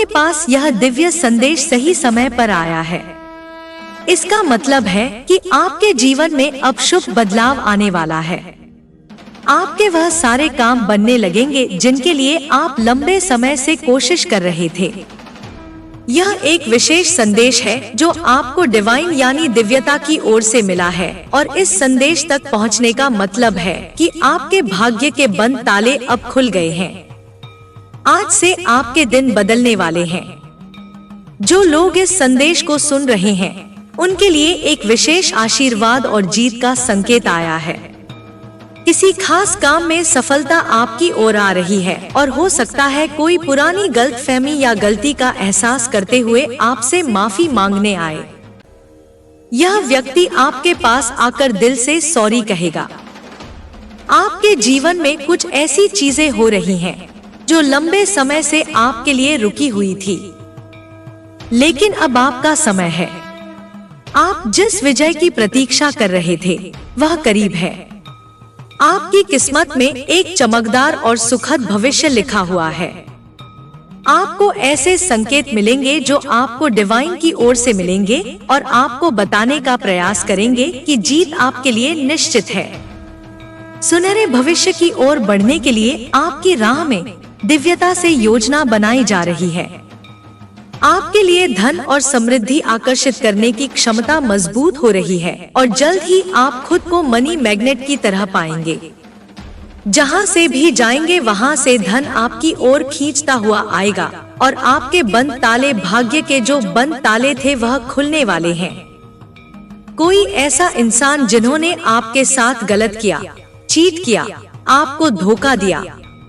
आपके पास यह दिव्य संदेश सही समय पर आया है। इसका मतलब है कि आपके जीवन में अब शुभ बदलाव आने वाला है। आपके वह सारे काम बनने लगेंगे जिनके लिए आप लंबे समय से कोशिश कर रहे थे। यह एक विशेष संदेश है जो आपको डिवाइन यानी दिव्यता की ओर से मिला है, और इस संदेश तक पहुंचने का मतलब है कि आपके भाग्य के बंद ताले अब खुल गए हैं। आज से आपके दिन बदलने वाले हैं। जो लोग इस संदेश को सुन रहे हैं उनके लिए एक विशेष आशीर्वाद और जीत का संकेत आया है। किसी खास काम में सफलता आपकी ओर आ रही है, और हो सकता है कोई पुरानी गलतफहमी या गलती का एहसास करते हुए आपसे माफी मांगने आए। यह व्यक्ति आपके पास आकर दिल से सॉरी कहेगा। आपके जीवन में कुछ ऐसी चीजें हो रही हैं जो लंबे समय से आपके लिए रुकी हुई थी, लेकिन अब आपका समय है। आप जिस विजय की प्रतीक्षा कर रहे थे वह करीब है। आपकी किस्मत में एक चमकदार और सुखद भविष्य लिखा हुआ है। आपको ऐसे संकेत मिलेंगे जो आपको डिवाइन की ओर से मिलेंगे और आपको बताने का प्रयास करेंगे कि जीत आपके लिए निश्चित है। सुनहरे भविष्य की ओर बढ़ने के लिए आपकी राह में दिव्यता से योजना बनाई जा रही है। आपके लिए धन और समृद्धि आकर्षित करने की क्षमता मजबूत हो रही है, और जल्द ही आप खुद को मनी मैग्नेट की तरह पाएंगे। जहां से भी जाएंगे वहां से धन आपकी ओर खींचता हुआ आएगा, और आपके बंद ताले, भाग्य के जो बंद ताले थे वह खुलने वाले हैं। कोई ऐसा इंसान जिन्होंने आपके साथ गलत किया, चीट किया, आपको धोखा दिया,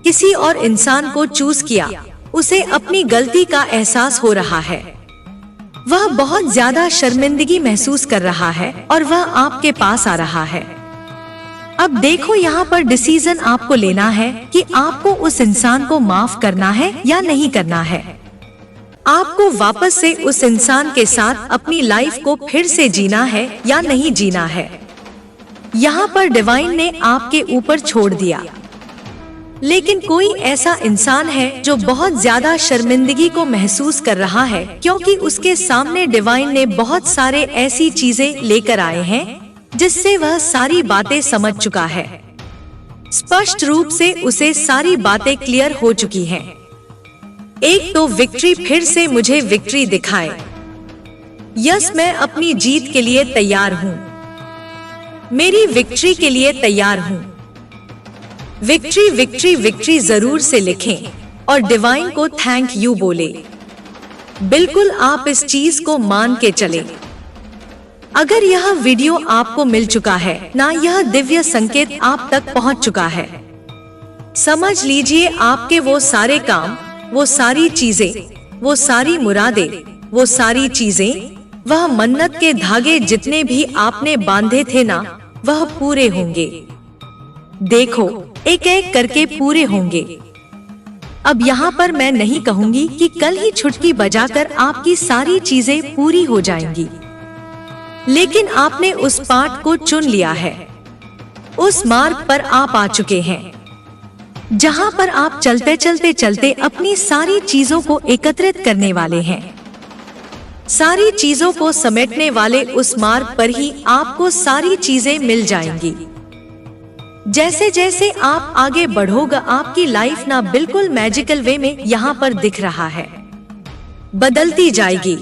किसी और इंसान को चूज किया, उसे अपनी गलती का एहसास हो रहा है। वह बहुत ज्यादा शर्मिंदगी महसूस कर रहा है और वह आपके पास आ रहा है। अब देखो, यहाँ पर डिसीजन आपको लेना है कि आपको उस इंसान को माफ करना है या नहीं करना है। आपको वापस से उस इंसान के साथ अपनी लाइफ को फिर से जीना है या नहीं जीना है। यहाँ पर डिवाइन ने आपके ऊपर छोड़ दिया। लेकिन कोई ऐसा इंसान है जो बहुत ज्यादा शर्मिंदगी को महसूस कर रहा है, क्योंकि उसके सामने डिवाइन ने बहुत सारे ऐसी चीजें लेकर आए हैं जिससे वह सारी बातें समझ चुका है। स्पष्ट रूप से उसे सारी बातें क्लियर हो चुकी हैं। एक तो विक्ट्री, फिर से मुझे विक्ट्री दिखाए। यस, मैं अपनी जीत के लिए तैयार हूँ। मेरी विक्ट्री के लिए तैयार हूँ। विक्ट्री, विक्ट्री, विक्ट्री जरूर से लिखें और डिवाइन को थैंक यू बोले। बिल्कुल आप इस चीज को मान के चले। अगर यह वीडियो आपको मिल चुका है ना, यह दिव्य संकेत आप तक पहुंच चुका है, समझ लीजिए आपके वो सारे काम, वो सारी चीजें, वो सारी मुरादें, वो सारी चीजें, वह मन्नत के धागे जितने भी आपने बांधे थे ना, वह पूरे होंगे। देखो, एक एक करके पूरे होंगे। अब यहाँ पर मैं नहीं कहूंगी कि कल ही छुटकी बजाकर आपकी सारी चीजें पूरी हो जाएंगी, लेकिन आपने उस पाठ को चुन लिया है। उस मार्ग पर आप आ चुके हैं जहाँ पर आप चलते चलते चलते अपनी सारी चीजों को एकत्रित करने वाले हैं। सारी चीजों को समेटने वाले उस मार्ग पर ही आपको सारी चीजें मिल जाएंगी। जैसे जैसे आप आगे बढ़ोगे आपकी लाइफ ना बिल्कुल मैजिकल वे में यहाँ पर दिख रहा है, बदलती जाएगी।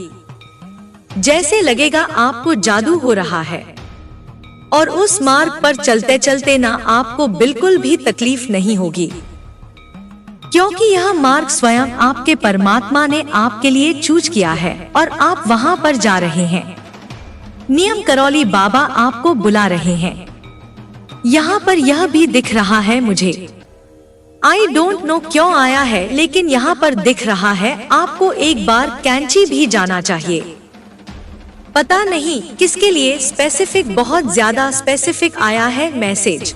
जैसे लगेगा आपको जादू हो रहा है, और उस मार्ग पर चलते चलते ना आपको बिल्कुल भी तकलीफ नहीं होगी, क्योंकि यह मार्ग स्वयं आपके परमात्मा ने आपके लिए चूज किया है और आप वहाँ पर जा रहे हैं। नियम करौली बाबा आपको बुला रहे हैं। यहाँ पर यह भी दिख रहा है मुझे। आई डोंट नो क्यों आया है, लेकिन यहाँ पर दिख रहा है आपको एक बार कैंची भी जाना चाहिए। पता नहीं किसके लिए स्पेसिफिक, बहुत ज्यादा स्पेसिफिक आया है मैसेज।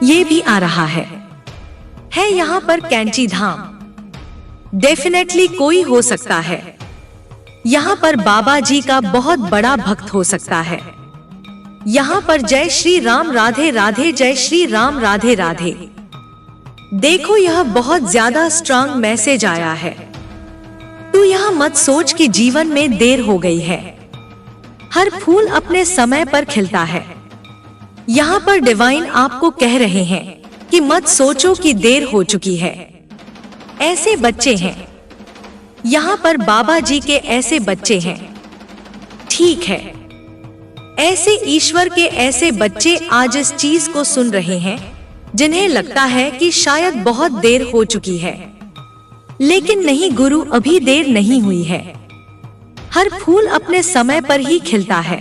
ये भी आ रहा है यहाँ पर कैंची धाम। डेफिनेटली कोई हो सकता है यहाँ पर बाबा जी का बहुत बड़ा भक्त हो सकता है। यहाँ पर जय श्री राम, राधे राधे, जय श्री राम, राधे राधे। देखो, यह बहुत ज्यादा स्ट्रांग मैसेज आया है। तू यह मत सोच कि जीवन में देर हो गई है। हर फूल अपने समय पर खिलता है। यहाँ पर डिवाइन आपको कह रहे हैं कि मत सोचो कि देर हो चुकी है। ऐसे बच्चे हैं यहाँ पर, बाबा जी के ऐसे बच्चे हैं। ठीक है, ऐसे ईश्वर के ऐसे बच्चे आज इस चीज को सुन रहे हैं जिन्हें लगता है कि शायद बहुत देर हो चुकी है, लेकिन नहीं गुरु, अभी देर नहीं हुई है। हर फूल अपने समय पर ही खिलता है।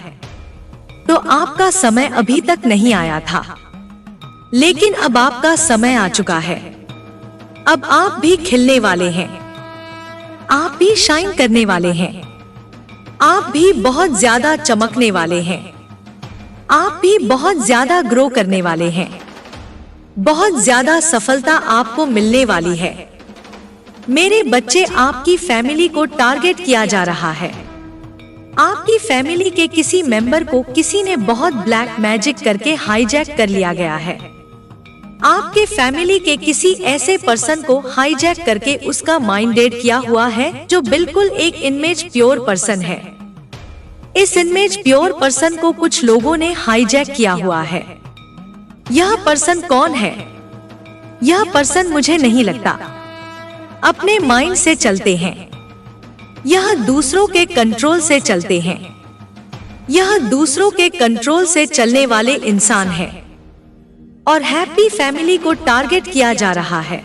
तो आपका समय अभी तक नहीं आया था, लेकिन अब आपका समय आ चुका है। अब आप भी खिलने वाले हैं, आप भी शाइन करने वाले हैं, आप भी बहुत ज्यादा चमकने वाले हैं, आप भी बहुत ज्यादा ग्रो करने वाले हैं। बहुत ज्यादा सफलता आपको मिलने वाली है। मेरे बच्चे, आपकी फैमिली को टारगेट किया जा रहा है। आपकी फैमिली के किसी मेंबर को किसी ने बहुत ब्लैक मैजिक करके हाईजैक कर लिया गया है। आपके फैमिली के किसी ऐसे पर्सन को हाईजैक करके उसका माइंडेड किया हुआ है जो बिल्कुल एक इमेज प्योर पर्सन है। इस इमेज प्योर पर्सन को कुछ लोगों ने हाईजैक किया हुआ है। यह पर्सन कौन है? यह पर्सन मुझे नहीं लगता। अपने माइंड से चलते हैं, यह दूसरों के कंट्रोल से चलते हैं। यह दूसरों के कंट्रोल से चलने वाले इंसान हैं और हैप्पी फैमिली को टारगेट किया जा रहा है।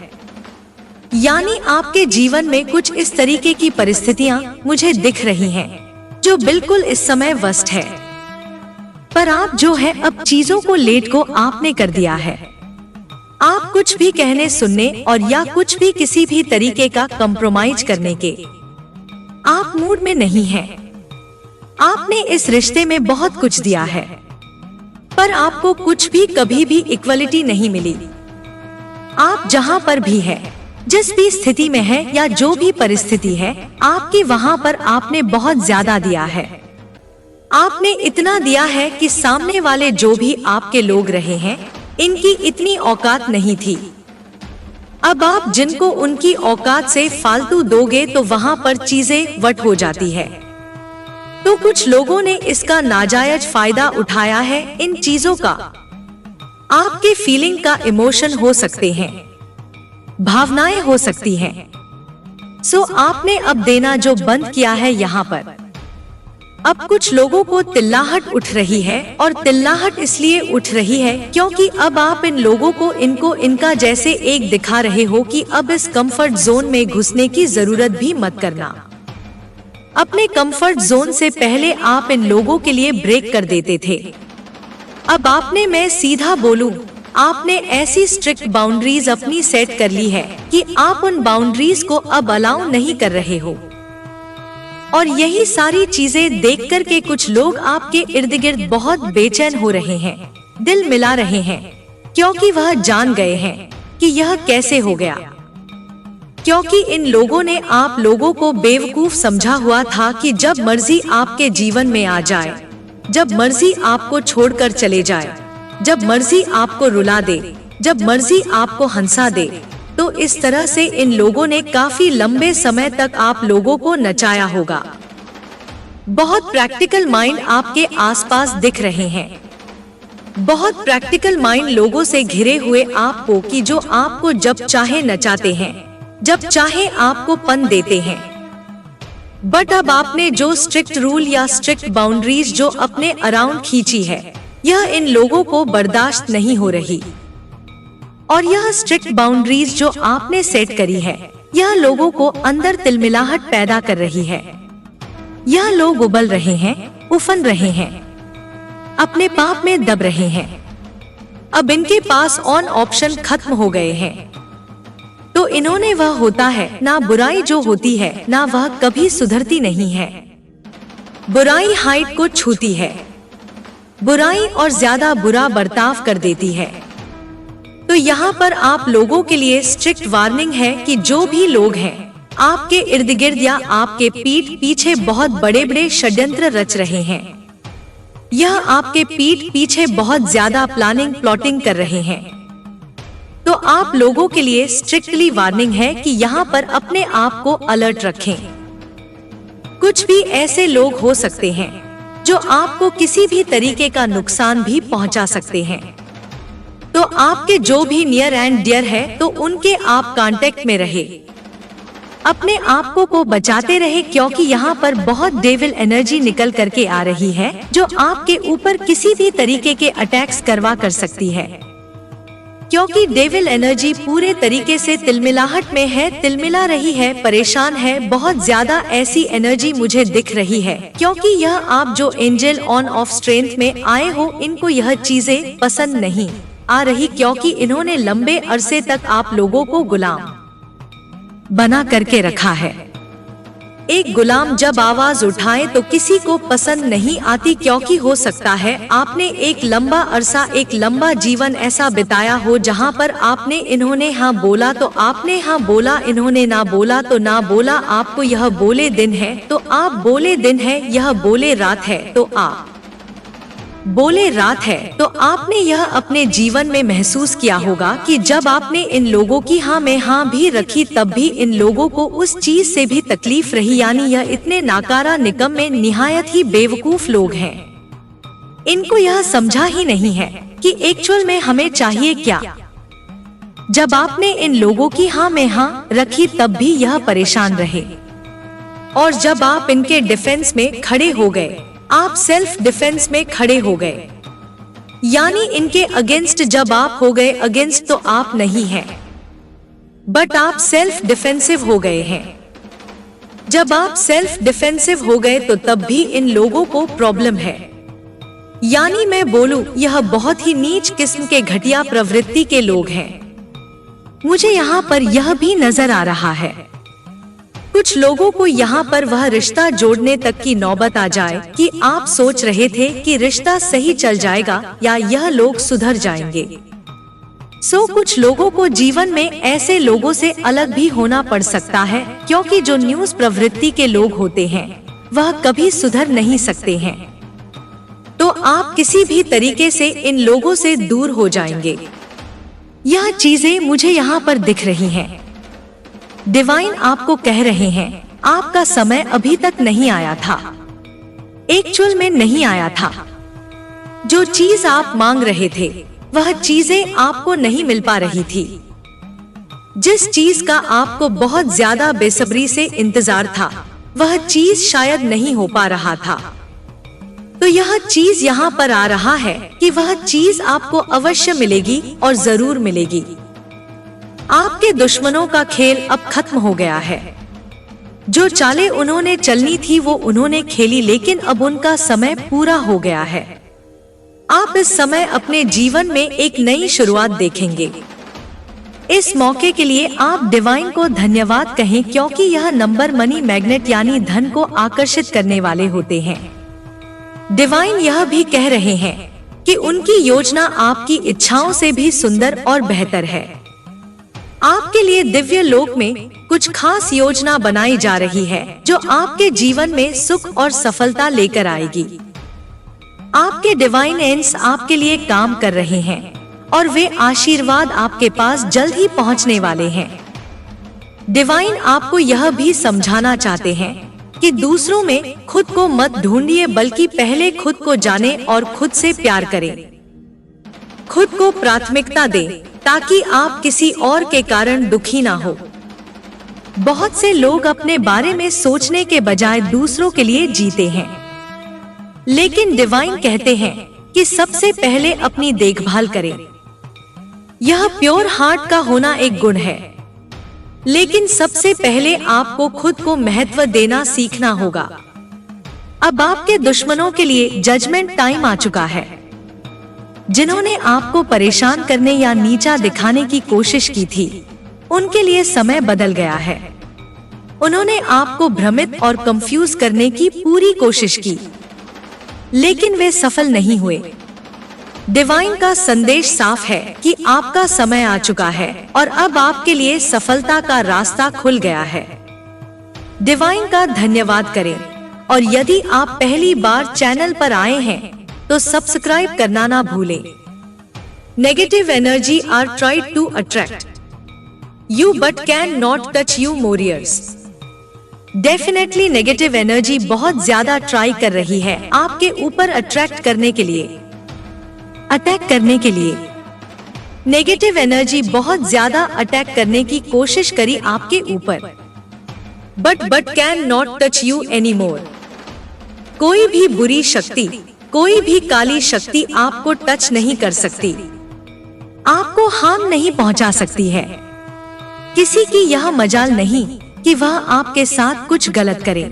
यानी आपके जीवन में कुछ इस तरीके की परिस्थितियां मुझे दिख रही हैं जो बिल्कुल इस समय वर्स्ट है। पर आप जो है, अब चीजों को लेट को आपने कर दिया है। आप कुछ भी कहने सुनने और या कुछ भी किसी भी तरीके का कंप्रोमाइज करने के आप मूड में नहीं हैं। आपने इस रिश्ते में बहुत कुछ दिया है, पर आपको कुछ भी कभी भी इक्वलिटी नहीं मिली। आप जहां पर भी है, जिस भी स्थिति में है या जो भी परिस्थिति है आपकी, वहां पर आपने बहुत ज्यादा दिया है। आपने इतना दिया है कि सामने वाले जो भी आपके लोग रहे हैं, इनकी इतनी औकात नहीं थी। अब आप जिनको उनकी औकात से फालतू दोगे तो वहां पर चीजें वट हो जाती है। तो कुछ लोगों ने इसका नाजायज फायदा उठाया है। इन चीजों का आपके फीलिंग का इमोशन हो सकते हैं, भावनाएं हो सकती हैं। सो आपने अब देना जो बंद किया है यहाँ पर। अब कुछ लोगों को तिल्लाहट उठ रही है, और तिल्लाहट इसलिए उठ रही है क्योंकि अब आप इन लोगों को इनको इनका जैसे एक दिखा रहे हो कि अब इस कंफर्ट जोन में घुसने की जरूरत भी मत करना। अपने कंफर्ट जोन से पहले आप इन लोगों के लिए ब्रेक कर देते थे। अब आपने, मैं सीधा बोलूं, आपने ऐसी स्ट्रिक्ट बाउंड्रीज अपनी सेट कर ली है कि आप उन बाउंड्रीज को अब अलाउ नहीं कर रहे हो। और यही सारी चीजें देख कर के कुछ लोग आपके इर्द गिर्द बहुत बेचैन हो रहे हैं, दिल मिला रहे हैं, क्योंकि वह जान गए हैं कि यह कैसे हो गया। क्योंकि इन लोगों ने आप लोगों को बेवकूफ समझा हुआ था कि जब मर्जी आपके जीवन में आ जाए, जब मर्जी आपको छोड़कर चले जाए, जब मर्जी आपको रुला दे, जब मर्जी आपको हंसा दे। तो इस तरह से इन लोगों ने काफी लंबे समय तक आप लोगों को नचाया होगा। बहुत प्रैक्टिकल माइंड आपके आसपास दिख रहे हैं, बहुत प्रैक्टिकल माइंड लोगों से घिरे हुए आपको, कि जो आपको जब चाहे नचाते हैं, जब चाहे आपको पन देते हैं। बट अब आपने जो स्ट्रिक्ट रूल या स्ट्रिक्ट बाउंड्रीज जो अपने अराउंड खींची है, यह इन लोगों को बर्दाश्त नहीं हो रही। और यह स्ट्रिक्ट बाउंड्रीज जो आपने सेट करी है, यह लोगों को अंदर तिलमिलाहट पैदा कर रही है। यह लोग उबल रहे हैं, उफन रहे हैं, अपने पाप में दब रहे हैं। अब इनके पास ऑन ऑप्शन खत्म हो गए हैं। तो इन्होंने वह होता है ना, बुराई जो होती है ना, वह कभी सुधरती नहीं है। बुराई हाइट को छूती है, बुराई और ज्यादा बुरा बर्ताव कर देती है। तो यहाँ पर आप लोगों के लिए स्ट्रिक्ट वार्निंग है कि जो भी लोग हैं आपके इर्द गिर्द या आपके पीठ पीछे बहुत बड़े बड़े षड्यंत्र रच रहे हैं, यह आपके पीठ पीछे बहुत ज्यादा प्लानिंग प्लॉटिंग कर रहे हैं। तो आप लोगों के लिए स्ट्रिक्टली वार्निंग है कि यहाँ पर अपने आप को अलर्ट रखें। कुछ भी ऐसे लोग हो सकते हैं जो आपको किसी भी तरीके का नुकसान भी पहुंचा सकते हैं। तो आपके जो भी नियर एंड डियर है तो उनके आप कांटेक्ट में रहे, अपने आप को बचाते रहे, क्योंकि यहाँ पर बहुत डेविल एनर्जी निकल करके आ रही है जो आपके ऊपर किसी भी तरीके के अटैक्स करवा कर सकती है। क्योंकि डेविल एनर्जी पूरे तरीके से तिलमिलाहट में है, तिलमिला रही है, परेशान है, बहुत ज्यादा ऐसी एनर्जी मुझे दिख रही है। क्योंकि यह आप जो एंजल ऑन ऑफ स्ट्रेंथ में आए हो, इनको यह चीजें पसंद नहीं आ रही, क्योंकि इन्होंने लंबे अरसे तक आप लोगों को गुलाम बना करके रखा है। एक गुलाम जब आवाज उठाए तो किसी को पसंद नहीं आती, क्योंकि हो सकता है आपने एक लंबा अरसा, एक लंबा जीवन ऐसा बिताया हो जहां पर आपने इन्होंने हाँ बोला तो आपने हाँ बोला, इन्होंने ना बोला तो ना बोला। आपको यह बोले दिन है तो आप बोले दिन है, यह बोले रात है तो आप बोले रात है। तो आपने यह अपने जीवन में महसूस किया होगा कि जब आपने इन लोगों की हाँ में हाँ भी रखी तब भी इन लोगों को उस चीज से भी तकलीफ रही, यानी यह इतने नाकारा, निकम्मे, निहायत ही बेवकूफ लोग हैं। इनको यह समझा ही नहीं है कि एक्चुअल में हमें चाहिए क्या। जब आपने इन लोगों की हाँ में हाँ रखी तब भी यह परेशान रहे, और जब आप इनके डिफेंस में खड़े हो गए, आप सेल्फ डिफेंस में खड़े हो गए, यानी इनके अगेंस्ट जब आप हो गए, अगेंस्ट तो आप नहीं हैं, बट आप सेल्फ डिफेंसिव हो गए हैं। जब आप सेल्फ डिफेंसिव हो गए तो तब भी इन लोगों को प्रॉब्लम है, यानी मैं बोलूं यह बहुत ही नीच किस्म के घटिया प्रवृत्ति के लोग हैं। मुझे यहाँ पर यह भी नजर आ रहा है कुछ लोगों को यहाँ पर वह रिश्ता जोड़ने तक की नौबत आ जाए कि आप सोच रहे थे कि रिश्ता सही चल जाएगा या यह लोग सुधर जाएंगे। कुछ लोगों को जीवन में ऐसे लोगों से अलग भी होना पड़ सकता है, क्योंकि जो न्यूज प्रवृत्ति के लोग होते हैं वह कभी सुधर नहीं सकते हैं। तो आप किसी भी तरीके से इन लोगों से दूर हो जाएंगे। यह चीजें मुझे यहाँ पर दिख रही हैं। डिवाइन आपको कह रहे हैं आपका समय अभी तक नहीं आया था, एक्चुअल में नहीं आया था। जो चीज आप मांग रहे थे वह चीजें आपको नहीं मिल पा रही थी। जिस चीज का आपको बहुत ज्यादा बेसब्री से इंतजार था वह चीज शायद नहीं हो पा रहा था। तो यह चीज यहाँ पर आ रहा है कि वह चीज आपको अवश्य मिलेगी और जरूर मिलेगी। आपके दुश्मनों का खेल अब खत्म हो गया है। जो चालें उन्होंने चलनी थी वो उन्होंने खेली, लेकिन अब उनका समय पूरा हो गया है। आप इस समय अपने जीवन में एक नई शुरुआत देखेंगे। इस मौके के लिए आप डिवाइन को धन्यवाद कहें, क्योंकि यह नंबर मनी मैग्नेट यानी धन को आकर्षित करने वाले होते हैं। डिवाइन यह भी कह रहे हैं कि उनकी योजना आपकी इच्छाओं से भी सुंदर और बेहतर है। आपके लिए दिव्य लोक में कुछ खास योजना बनाई जा रही है जो आपके जीवन में सुख और सफलता लेकर आएगी। आपके डिवाइन एंड्स आपके लिए काम कर रहे हैं और वे आशीर्वाद आपके पास जल्द ही पहुंचने वाले हैं। डिवाइन आपको यह भी समझाना चाहते हैं कि दूसरों में खुद को मत ढूंढिए, बल्कि पहले खुद को जाने और खुद से प्यार करें। खुद को प्राथमिकता दें ताकि आप किसी और के कारण दुखी ना हो। बहुत से लोग अपने बारे में सोचने के बजाय दूसरों के लिए जीते हैं, लेकिन डिवाइन कहते हैं कि सबसे पहले अपनी देखभाल करें। यह प्योर हार्ट का होना एक गुण है, लेकिन सबसे पहले आपको खुद को महत्व देना सीखना होगा। अब आपके दुश्मनों के लिए जजमेंट टाइम आ चुका है। जिन्होंने आपको परेशान करने या नीचा दिखाने की कोशिश की थी, उनके लिए समय बदल गया है। उन्होंने आपको भ्रमित और कंफ्यूज करने की पूरी कोशिश की, लेकिन वे सफल नहीं हुए। डिवाइन का संदेश साफ है कि आपका समय आ चुका है और अब आपके लिए सफलता का रास्ता खुल गया है। डिवाइन का धन्यवाद करें, और यदि आप पहली बार चैनल पर आए हैं तो सब्सक्राइब करना ना भूलें। Negative energy are tried to attract you but can not touch you warriors. Definitely negative energy बहुत ज्यादा ट्राई कर रही है आपके ऊपर अट्रैक्ट करने के लिए, अटैक करने के लिए। नेगेटिव एनर्जी बहुत ज्यादा अटैक करने की कोशिश करी आपके ऊपर, but can not touch you any more. कोई भी बुरी शक्ति, कोई भी काली शक्ति आपको टच नहीं कर सकती, आपको हार्म नहीं पहुंचा सकती है। किसी की यह मजाल नहीं कि वह आपके साथ कुछ गलत करे,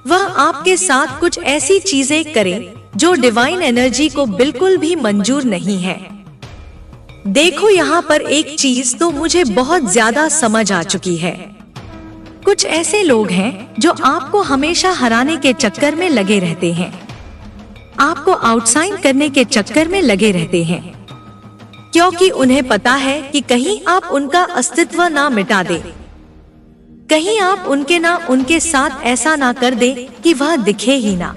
वह आपके साथ कुछ ऐसी चीजें करे जो डिवाइन एनर्जी को बिल्कुल भी मंजूर नहीं है। देखो यहाँ पर एक चीज तो मुझे बहुत ज्यादा समझ आ चुकी है। कुछ ऐसे लोग हैं जो आपको हमेशा हराने के चक्कर में लगे रहते हैं, आपको आउटसाइन करने के चक्कर में लगे रहते हैं, क्योंकि उन्हें पता है कि कहीं आप उनका अस्तित्व ना मिटा दे, कहीं आप उनके साथ ऐसा ना कर दे कि वह दिखे ही ना।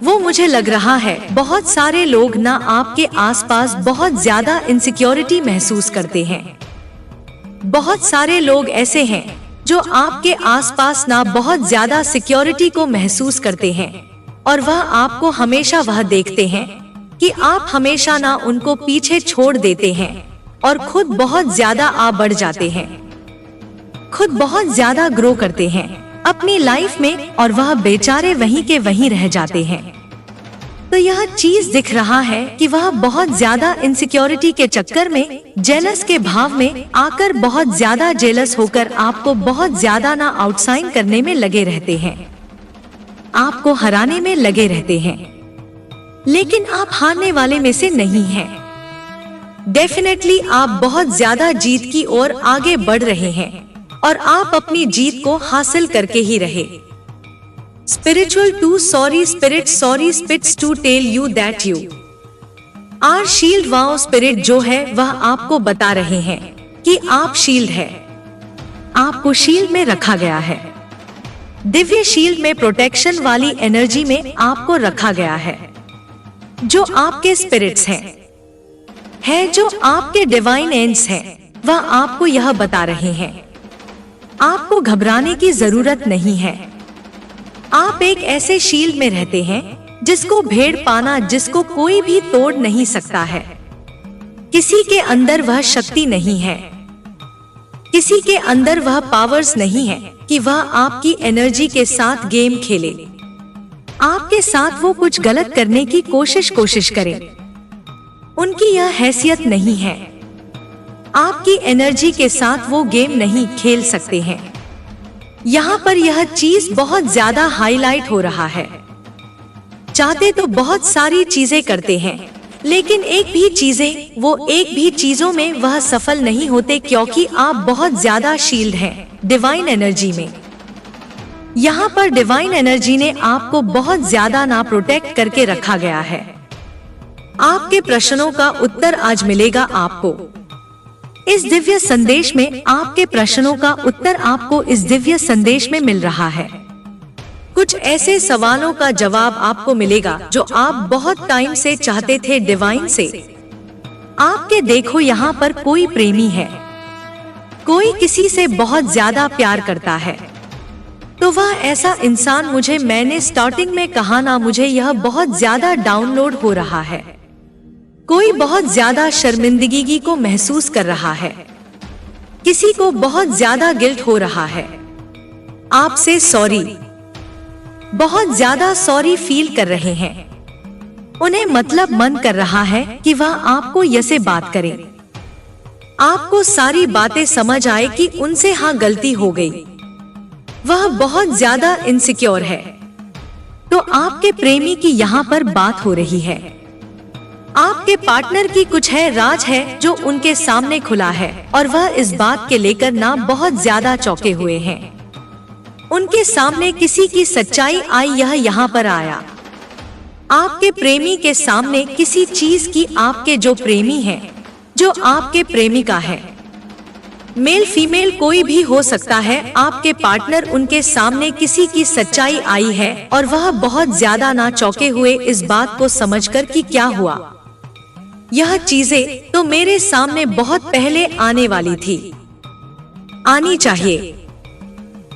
वो मुझे लग रहा है बहुत सारे लोग ना आपके आसपास बहुत ज्यादा इनसिक्योरिटी महसूस करते हैं। बहुत सारे लोग ऐसे हैं जो आपके आसपास ना बहुत ज्यादा सिक्योरिटी को महसूस करते हैं, और वह आपको हमेशा वह देखते हैं कि आप हमेशा ना उनको पीछे छोड़ देते हैं और खुद बहुत ज्यादा बढ़ जाते हैं, खुद बहुत ज्यादा ग्रो करते हैं अपनी लाइफ में, और वह बेचारे वहीं के वहीं रह जाते हैं। तो यह चीज दिख रहा है कि वह बहुत ज्यादा इनसिक्योरिटी के चक्कर में, जेलस के भाव में आकर बहुत ज्यादा जेलस होकर आपको बहुत ज्यादा ना आउटसाइन करने में लगे रहते हैं, आपको हराने में लगे रहते हैं। लेकिन आप हारने वाले में से नहीं हैं। डेफिनेटली आप बहुत ज्यादा जीत की ओर आगे बढ़ रहे हैं, और आप अपनी जीत को हासिल करके ही रहे। Spiritual to sorry spirit sorry spirits to tell you that you are shield. Wow, spirit जो है वह आपको बता रहे हैं कि आप शील्ड है, आपको शील्ड में रखा गया है। दिव्य शील्ड में प्रोटेक्शन वाली एनर्जी में आपको रखा गया है। जो आपके स्पिरिट्स हैं, जो आपके डिवाइन एंड्स हैं, वह आपको यह बता रहे हैं आपको घबराने की जरूरत नहीं है। आप एक ऐसे शील्ड में रहते हैं जिसको भेड़ पाना, जिसको कोई भी तोड़ नहीं सकता है। किसी के अंदर वह शक्ति नहीं है, किसी के अंदर वह पावर्स नहीं है कि वह आपकी एनर्जी के साथ गेम खेले, आपके साथ वो कुछ गलत करने की कोशिश करे। उनकी यह हैसियत नहीं है, आपकी एनर्जी के साथ वो गेम नहीं खेल सकते हैं। यहाँ पर यह चीज बहुत ज्यादा हाईलाइट हो रहा है। चाहते तो बहुत सारी चीजें करते हैं, लेकिन एक भी चीजों में वह सफल नहीं होते, क्योंकि आप बहुत ज्यादा शील्ड हैं डिवाइन एनर्जी में। यहाँ पर डिवाइन एनर्जी ने आपको बहुत ज्यादा ना प्रोटेक्ट करके रखा गया है। आपके प्रश्नों का उत्तर आज मिलेगा आपको इस दिव्य संदेश में। आपके प्रश्नों का उत्तर आपको इस दिव्य संदेश में मिल रहा है। कुछ ऐसे सवालों का जवाब आपको मिलेगा जो आप बहुत टाइम से चाहते थे डिवाइन से। आपके देखो यहाँ पर कोई प्रेमी है, कोई किसी से बहुत ज्यादा प्यार करता है, तो वह ऐसा इंसान मैंने स्टार्टिंग में कहा ना, मुझे यह बहुत ज्यादा डाउनलोड हो रहा है। कोई बहुत ज्यादा शर्मिंदगी को महसूस कर रहा है, किसी को बहुत ज्यादा गिल्ट हो रहा है, आपसे सॉरी, बहुत ज्यादा सॉरी फील कर रहे हैं। उन्हें मतलब मन कर रहा है कि वह आपको ऐसे बात करे, आपको सारी बातें समझ आए कि उनसे हाँ गलती हो गई। वह बहुत ज्यादा इनसिक्योर है। तो आपके प्रेमी की यहाँ पर बात हो रही है। आपके पार्टनर की कुछ राज है जो उनके सामने खुला है, और वह इस बात के लेकर ना बहुत ज्यादा चौंके हुए हैं। उनके सामने किसी की सच्चाई आई, यह यहाँ पर आया। आपके प्रेमी के सामने किसी चीज की, आपके जो प्रेमी है, जो आपके प्रेमिका है, मेल फीमेल कोई भी हो सकता है, आपके पार्टनर उनके सामने किसी की सच्चाई आई है, और वह बहुत ज्यादा ना चौंके हुए इस बात को समझकर कि क्या हुआ। यह चीजें तो मेरे सामने बहुत पहले आने वाली थी, आनी चाहिए।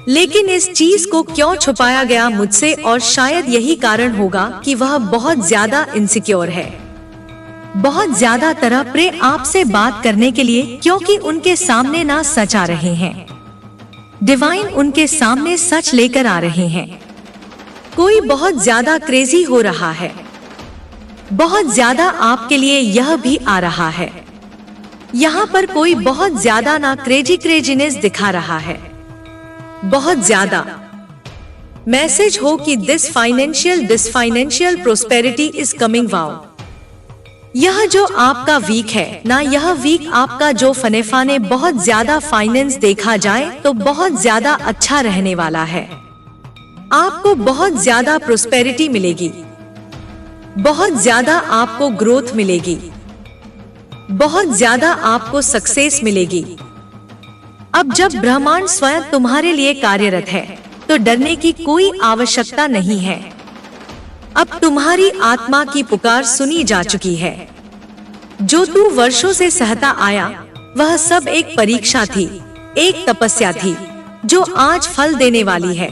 लेकिन इस चीज को क्यों छुपाया गया मुझसे, और शायद यही कारण होगा कि वह बहुत ज्यादा इनसिक्योर है, बहुत ज्यादा तड़प आपसे बात करने के लिए, क्योंकि उनके सामने ना सच आ रहे हैं। डिवाइन उनके सामने सच लेकर आ रहे हैं। कोई बहुत ज्यादा क्रेजी हो रहा है, बहुत ज्यादा आपके लिए यह भी आ रहा है। यहाँ पर कोई बहुत ज्यादा ना क्रेजीनेस दिखा रहा है, बहुत ज्यादा। मैसेज हो कि this financial prosperity is coming wow. यह जो आपका वीक है ना, यह वीक आपका जो फनेफाने बहुत ज्यादा फाइनेंस देखा जाए तो बहुत ज्यादा अच्छा रहने वाला है। आपको बहुत ज्यादा प्रोस्पेरिटी मिलेगी, बहुत ज्यादा आपको ग्रोथ मिलेगी, बहुत ज्यादा आपको सक्सेस मिलेगी। अब जब ब्रह्मांड स्वयं तुम्हारे लिए कार्यरत है तो डरने की कोई आवश्यकता नहीं है। अब तुम्हारी आत्मा की पुकार सुनी जा चुकी है। जो तू वर्षों से सहता आया वह सब एक परीक्षा थी, एक तपस्या थी जो आज फल देने वाली है।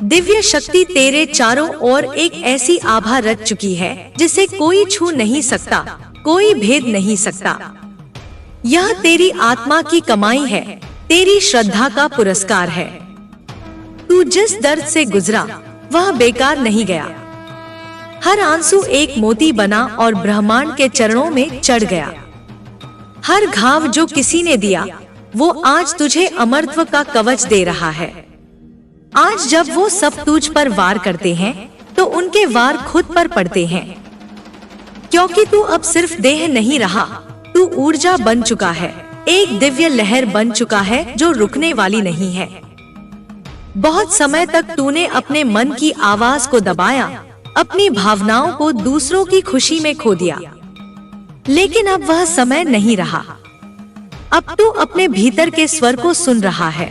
दिव्य शक्ति तेरे चारों ओर एक ऐसी आभा रच चुकी है जिसे कोई छू नहीं सकता, कोई भेद नहीं सकता। यह तेरी आत्मा की कमाई है, तेरी श्रद्धा का पुरस्कार है। तू जिस दर्द से गुजरा वह बेकार नहीं गया। हर आंसू एक मोती बना और ब्रह्मांड के चरणों में चढ़ गया। हर घाव जो किसी ने दिया वो आज तुझे अमरत्व का कवच दे रहा है। आज जब वो सब तुझ पर वार करते हैं तो उनके वार खुद पर पड़ते हैं, क्योंकि तू अब सिर्फ देह नहीं रहा, तू ऊर्जा बन चुका है, एक दिव्य लहर बन चुका है जो रुकने वाली नहीं है। बहुत समय तक तूने अपने मन की आवाज को दबाया, अपनी भावनाओं को दूसरों की खुशी में खो दिया, लेकिन अब वह समय नहीं रहा। अब तू अपने भीतर के स्वर को सुन रहा है।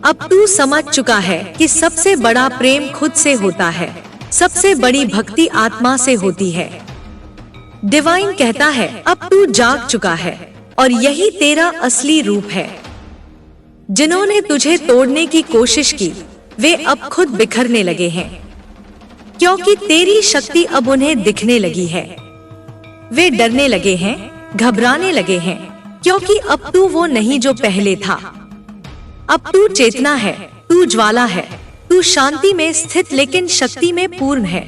अब तू समझ चुका है कि सबसे बड़ा प्रेम खुद से होता है, सबसे बड़ी भक्ति आत्मा से होती है। डिवाइन कहता है अब तू जाग चुका है और यही तेरा असली रूप है। जिन्होंने तुझे तोड़ने की कोशिश की वे अब खुद बिखरने लगे हैं, क्योंकि तेरी शक्ति अब उन्हें दिखने लगी है। वे डरने लगे हैं, घबराने लगे हैं, क्योंकि अब तू वो नहीं जो पहले था। अब तू चेतना है, तू ज्वाला है, तू शांति में स्थित लेकिन शक्ति में पूर्ण है।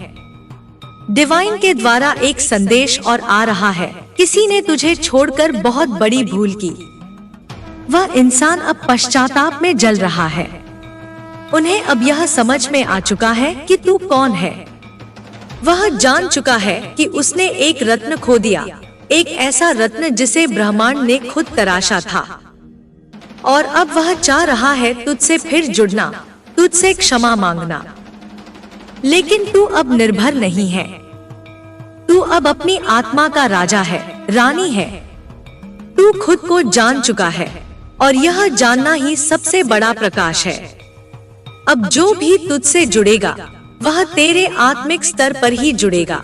डिवाइन के द्वारा एक संदेश और आ रहा है, किसी ने तुझे छोड़कर बहुत बड़ी भूल की। वह इंसान अब पश्चाताप में जल रहा है। उन्हें अब यह समझ में आ चुका है कि तू कौन है। वह जान चुका है कि उसने एक रत्न खो दिया, एक ऐसा रत्न जिसे ब्रह्मांड ने खुद तराशा था। और अब वह चाह रहा है तुझसे फिर जुड़ना, तुझसे क्षमा मांगना। लेकिन तू अब निर्भर नहीं है। तू अब अपनी आत्मा का राजा है, रानी है। तू खुद को जान चुका है और यह जानना ही सबसे बड़ा प्रकाश है। अब जो भी तुझसे जुड़ेगा वह तेरे आत्मिक स्तर पर ही जुड़ेगा।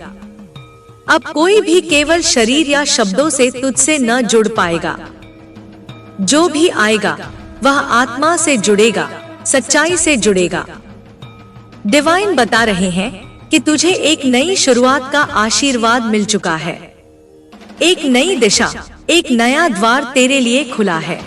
अब कोई भी केवल शरीर या शब्दों से तुझसे न जुड़ पाएगा। जो भी आएगा वह आत्मा से जुड़ेगा, सच्चाई से जुड़ेगा। डिवाइन बता रहे हैं कि तुझे एक नई शुरुआत का आशीर्वाद मिल चुका है। एक नई दिशा, एक नया द्वार तेरे लिए खुला है,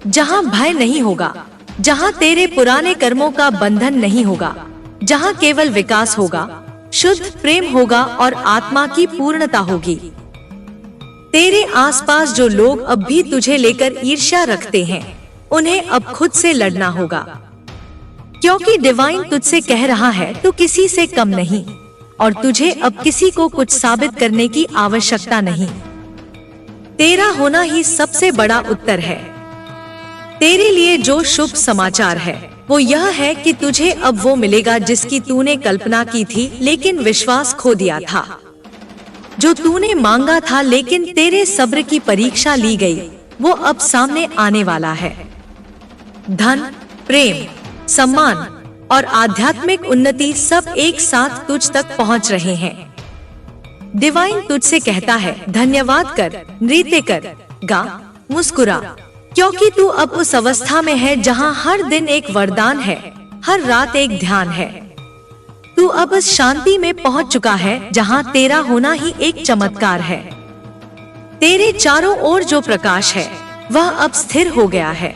जहां भय नहीं होगा, जहां तेरे पुराने कर्मों का बंधन नहीं होगा, जहां केवल विकास होगा, शुद्ध प्रेम होगा और आत्मा की पूर्णता होगी। तेरे आसपास जो लोग अब भी तुझे लेकर ईर्ष्या रखते हैं उन्हें अब खुद से लड़ना होगा, क्योंकि डिवाइन तुझसे कह रहा है तू किसी से कम नहीं और तुझे अब किसी को कुछ साबित करने की आवश्यकता नहीं। तेरा होना ही सबसे बड़ा उत्तर है। तेरे लिए जो शुभ समाचार है वो यह है कि तुझे अब वो मिलेगा जिसकी तूने कल्पना की थी लेकिन विश्वास खो दिया था। जो तूने मांगा था लेकिन तेरे सब्र की परीक्षा ली गई, वो अब सामने आने वाला है। धन, प्रेम, सम्मान और आध्यात्मिक उन्नति सब एक साथ तुझ तक पहुंच रहे हैं। डिवाइन तुझसे कहता है धन्यवाद कर, नृत्य कर, गा, मुस्कुरा, क्योंकि तू अब उस अवस्था में है जहाँ हर दिन एक वरदान है, हर रात एक ध्यान है। तू अब उस शांति में पहुँच चुका है जहाँ तेरा होना ही एक चमत्कार है। तेरे चारों ओर जो प्रकाश है वह अब स्थिर हो गया है।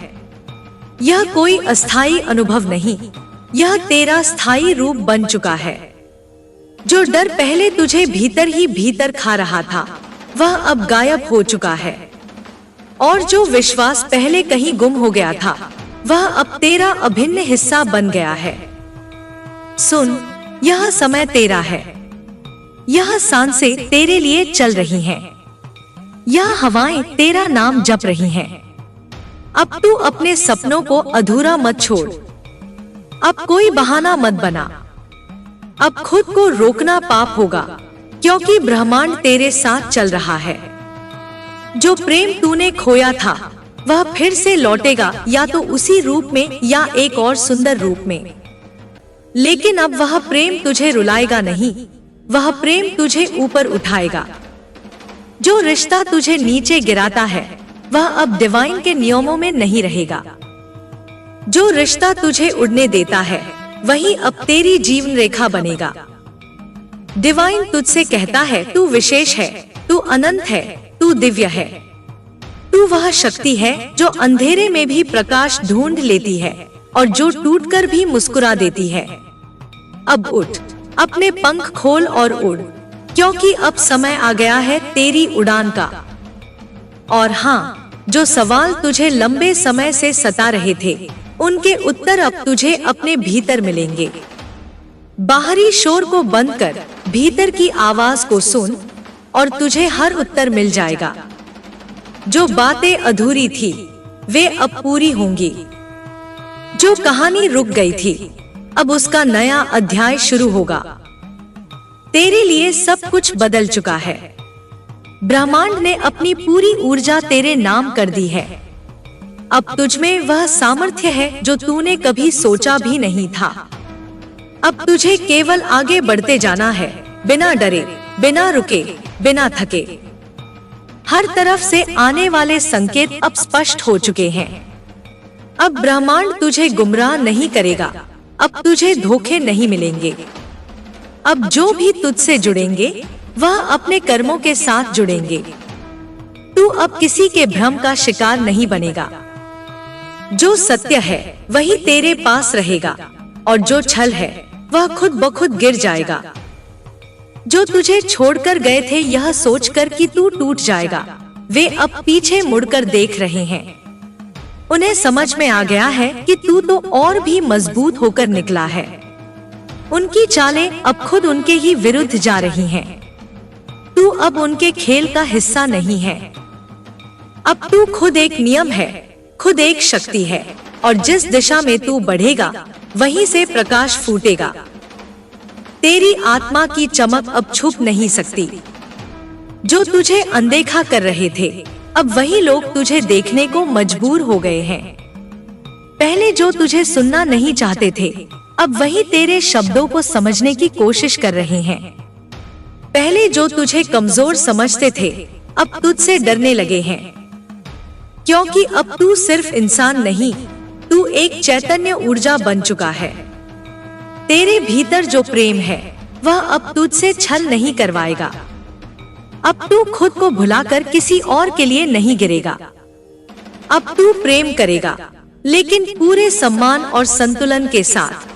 यह कोई अस्थायी अनुभव नहीं, यह तेरा स्थायी रूप बन चुका है। जो डर पहले तुझे भीतर ही भीतर खा रहा था वह अब गायब हो चुका है, और जो विश्वास पहले कहीं गुम हो गया था वह अब तेरा अभिन्न हिस्सा बन गया है। सुन, यह समय तेरा है, यह सांसें तेरे लिए चल रही हैं, यह हवाएं तेरा नाम जप रही हैं। अब तू अपने सपनों को अधूरा मत छोड़, अब कोई बहाना मत बना। अब खुद को रोकना पाप होगा, क्योंकि ब्रह्मांड तेरे साथ चल रहा है। जो प्रेम तूने खोया था वह फिर से लौटेगा, या तो उसी रूप में या एक और सुंदर रूप में। लेकिन अब वह प्रेम तुझे रुलाएगा नहीं, वह प्रेम तुझे ऊपर उठाएगा। जो रिश्ता तुझे नीचे गिराता है वह अब डिवाइन के नियमों में नहीं रहेगा। जो रिश्ता तुझे उड़ने देता है वही अब तेरी जीवन रेखा बनेगा। डिवाइन तुझसे कहता है तू विशेष है, तू अनंत है, तू दिव्य है। तू वह शक्ति है जो अंधेरे में भी प्रकाश ढूंढ लेती है और जो टूटकर भी मुस्कुरा देती है। अब उठ, अपने पंख खोल और उड़, क्योंकि अब समय आ गया है तेरी उड़ान का। और हाँ, जो सवाल तुझे लंबे समय से सता रहे थे उनके उत्तर अब तुझे अपने भीतर मिलेंगे। बाहरी शोर को बंद कर भीतर की आवाज को सुन और तुझे हर उत्तर मिल जाएगा। जो बातें अधूरी थी वे अब पूरी होंगी। जो कहानी रुक गई थी अब उसका नया अध्याय शुरू होगा। तेरे लिए सब कुछ बदल चुका है। ब्रह्मांड ने अपनी पूरी ऊर्जा तेरे नाम कर दी है। अब तुझमें वह सामर्थ्य है जो तूने कभी सोचा भी नहीं था। अब तुझे केवल आगे बढ़ते जाना है, बिना डरे, बिना रुके, बिना थके। हर तरफ से आने वाले संकेत अब स्पष्ट हो चुके हैं। अब ब्रह्मांड तुझे गुमराह नहीं करेगा, अब तुझे धोखे नहीं मिलेंगे। अब जो भी तुझसे जुड़ेंगे वह अपने कर्मों के साथ जुड़ेंगे। तू अब किसी के भ्रम का शिकार नहीं बनेगा। जो सत्य है वही तेरे पास रहेगा, और जो छल है वह खुद ब खुद गिर जाएगा। जो तुझे छोड़कर गए थे यह सोचकर कि तू टूट जाएगा, वे अब पीछे मुड़कर देख रहे हैं। उन्हें समझ में आ गया है कि तू तो और भी मजबूत होकर निकला है। उनकी चालें अब खुद उनके ही विरुद्ध जा रही हैं। तू अब उनके खेल का हिस्सा नहीं है। अब तू खुद एक नियम है, खुद एक शक्ति है, और जिस दिशा में तू बढ़ेगा वहीं से प्रकाश फूटेगा। तेरी आत्मा की चमक अब छुप नहीं सकती। जो तुझे अनदेखा कर रहे थे अब वही लोग तुझे देखने को मजबूर हो गए हैं। पहले जो तुझे सुनना नहीं चाहते थे अब वही तेरे शब्दों को समझने की कोशिश कर रहे हैं। पहले जो तुझे कमजोर समझते थे अब तुझसे डरने लगे हैं, क्योंकि अब तू सिर्फ इंसान नहीं, तू एक चैतन्य ऊर्जा बन चुका है। तेरे भीतर जो प्रेम है वह अब तुझसे छल नहीं करवाएगा। अब तू खुद को भुलाकर किसी और के लिए नहीं गिरेगा। अब तू प्रेम करेगा, लेकिन पूरे सम्मान और संतुलन के साथ।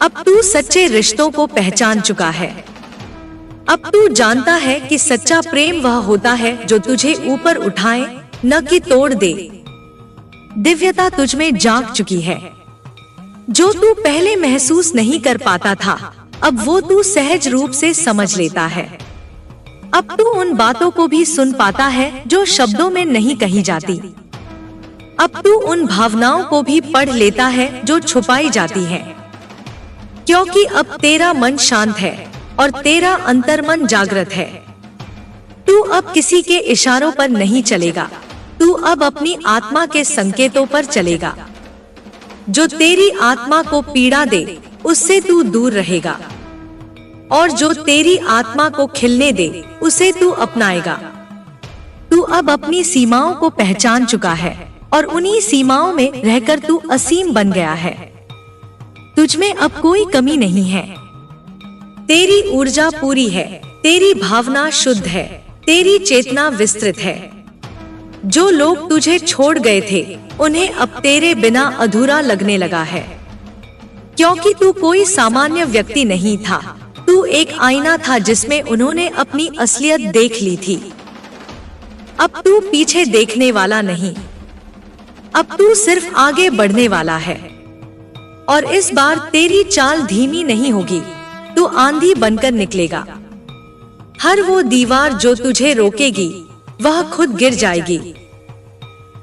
अब तू सच्चे रिश्तों को पहचान चुका है। अब तू जानता है कि सच्चा प्रेम वह होता है जो तुझे ऊपर उठाए, न कि तोड़ दे। दिव्यता तुझमें जाग चुकी है। जो तू पहले महसूस नहीं कर पाता था अब वो तू सहज रूप से समझ लेता है। अब तू उन बातों को भी सुन पाता है जो शब्दों में नहीं कही जाती। अब तू उन भावनाओं को भी पढ़ लेता है जो छुपाई जाती हैं। क्योंकि अब तेरा मन शांत है और तेरा अंतर्मन जागृत है। तू अब किसी के इशारों पर नहीं चलेगा, तू अब अपनी आत्मा के संकेतों पर चलेगा। जो तेरी आत्मा को पीड़ा दे उससे तू दूर रहेगा, और जो तेरी आत्मा को खिलने दे उसे तू अपनाएगा। तू अब अपनी सीमाओं को पहचान चुका है और उन्हीं सीमाओं में रहकर तू असीम बन गया है। तुझमें अब कोई कमी नहीं है। तेरी ऊर्जा पूरी है, तेरी भावना शुद्ध है, तेरी चेतना विस्तृत है। जो लोग तुझे छोड़ गए थे उन्हें अब तेरे बिना अधूरा लगने लगा है, क्योंकि तू कोई सामान्य व्यक्ति नहीं था। तू एक आईना था जिसमें उन्होंने अपनी असलियत देख ली थी। अब तू पीछे देखने वाला नहीं, अब तू सिर्फ आगे बढ़ने वाला है। और इस बार तेरी चाल धीमी नहीं होगी, तू आंधी बनकर निकलेगा। हर वो दीवार जो तुझे रोकेगी वह खुद गिर जाएगी।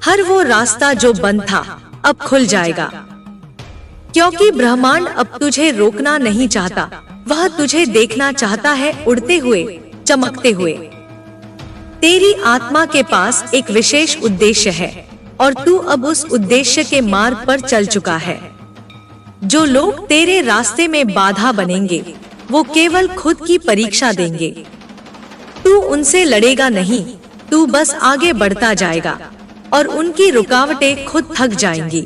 हर वो रास्ता जो बंद था अब खुल जाएगा, क्योंकि ब्रह्मांड अब तुझे रोकना नहीं चाहता, वह तुझे देखना चाहता है उड़ते हुए, चमकते हुए। तेरी आत्मा के पास एक विशेष उद्देश्य है और तू अब उस उद्देश्य के मार्ग पर चल चुका है। जो लोग तेरे रास्ते में बाधा बनेंगे वो केवल खुद की परीक्षा देंगे। तू उनसे लड़ेगा नहीं, तू बस आगे बढ़ता जाएगा और उनकी रुकावटें खुद थक जाएंगी।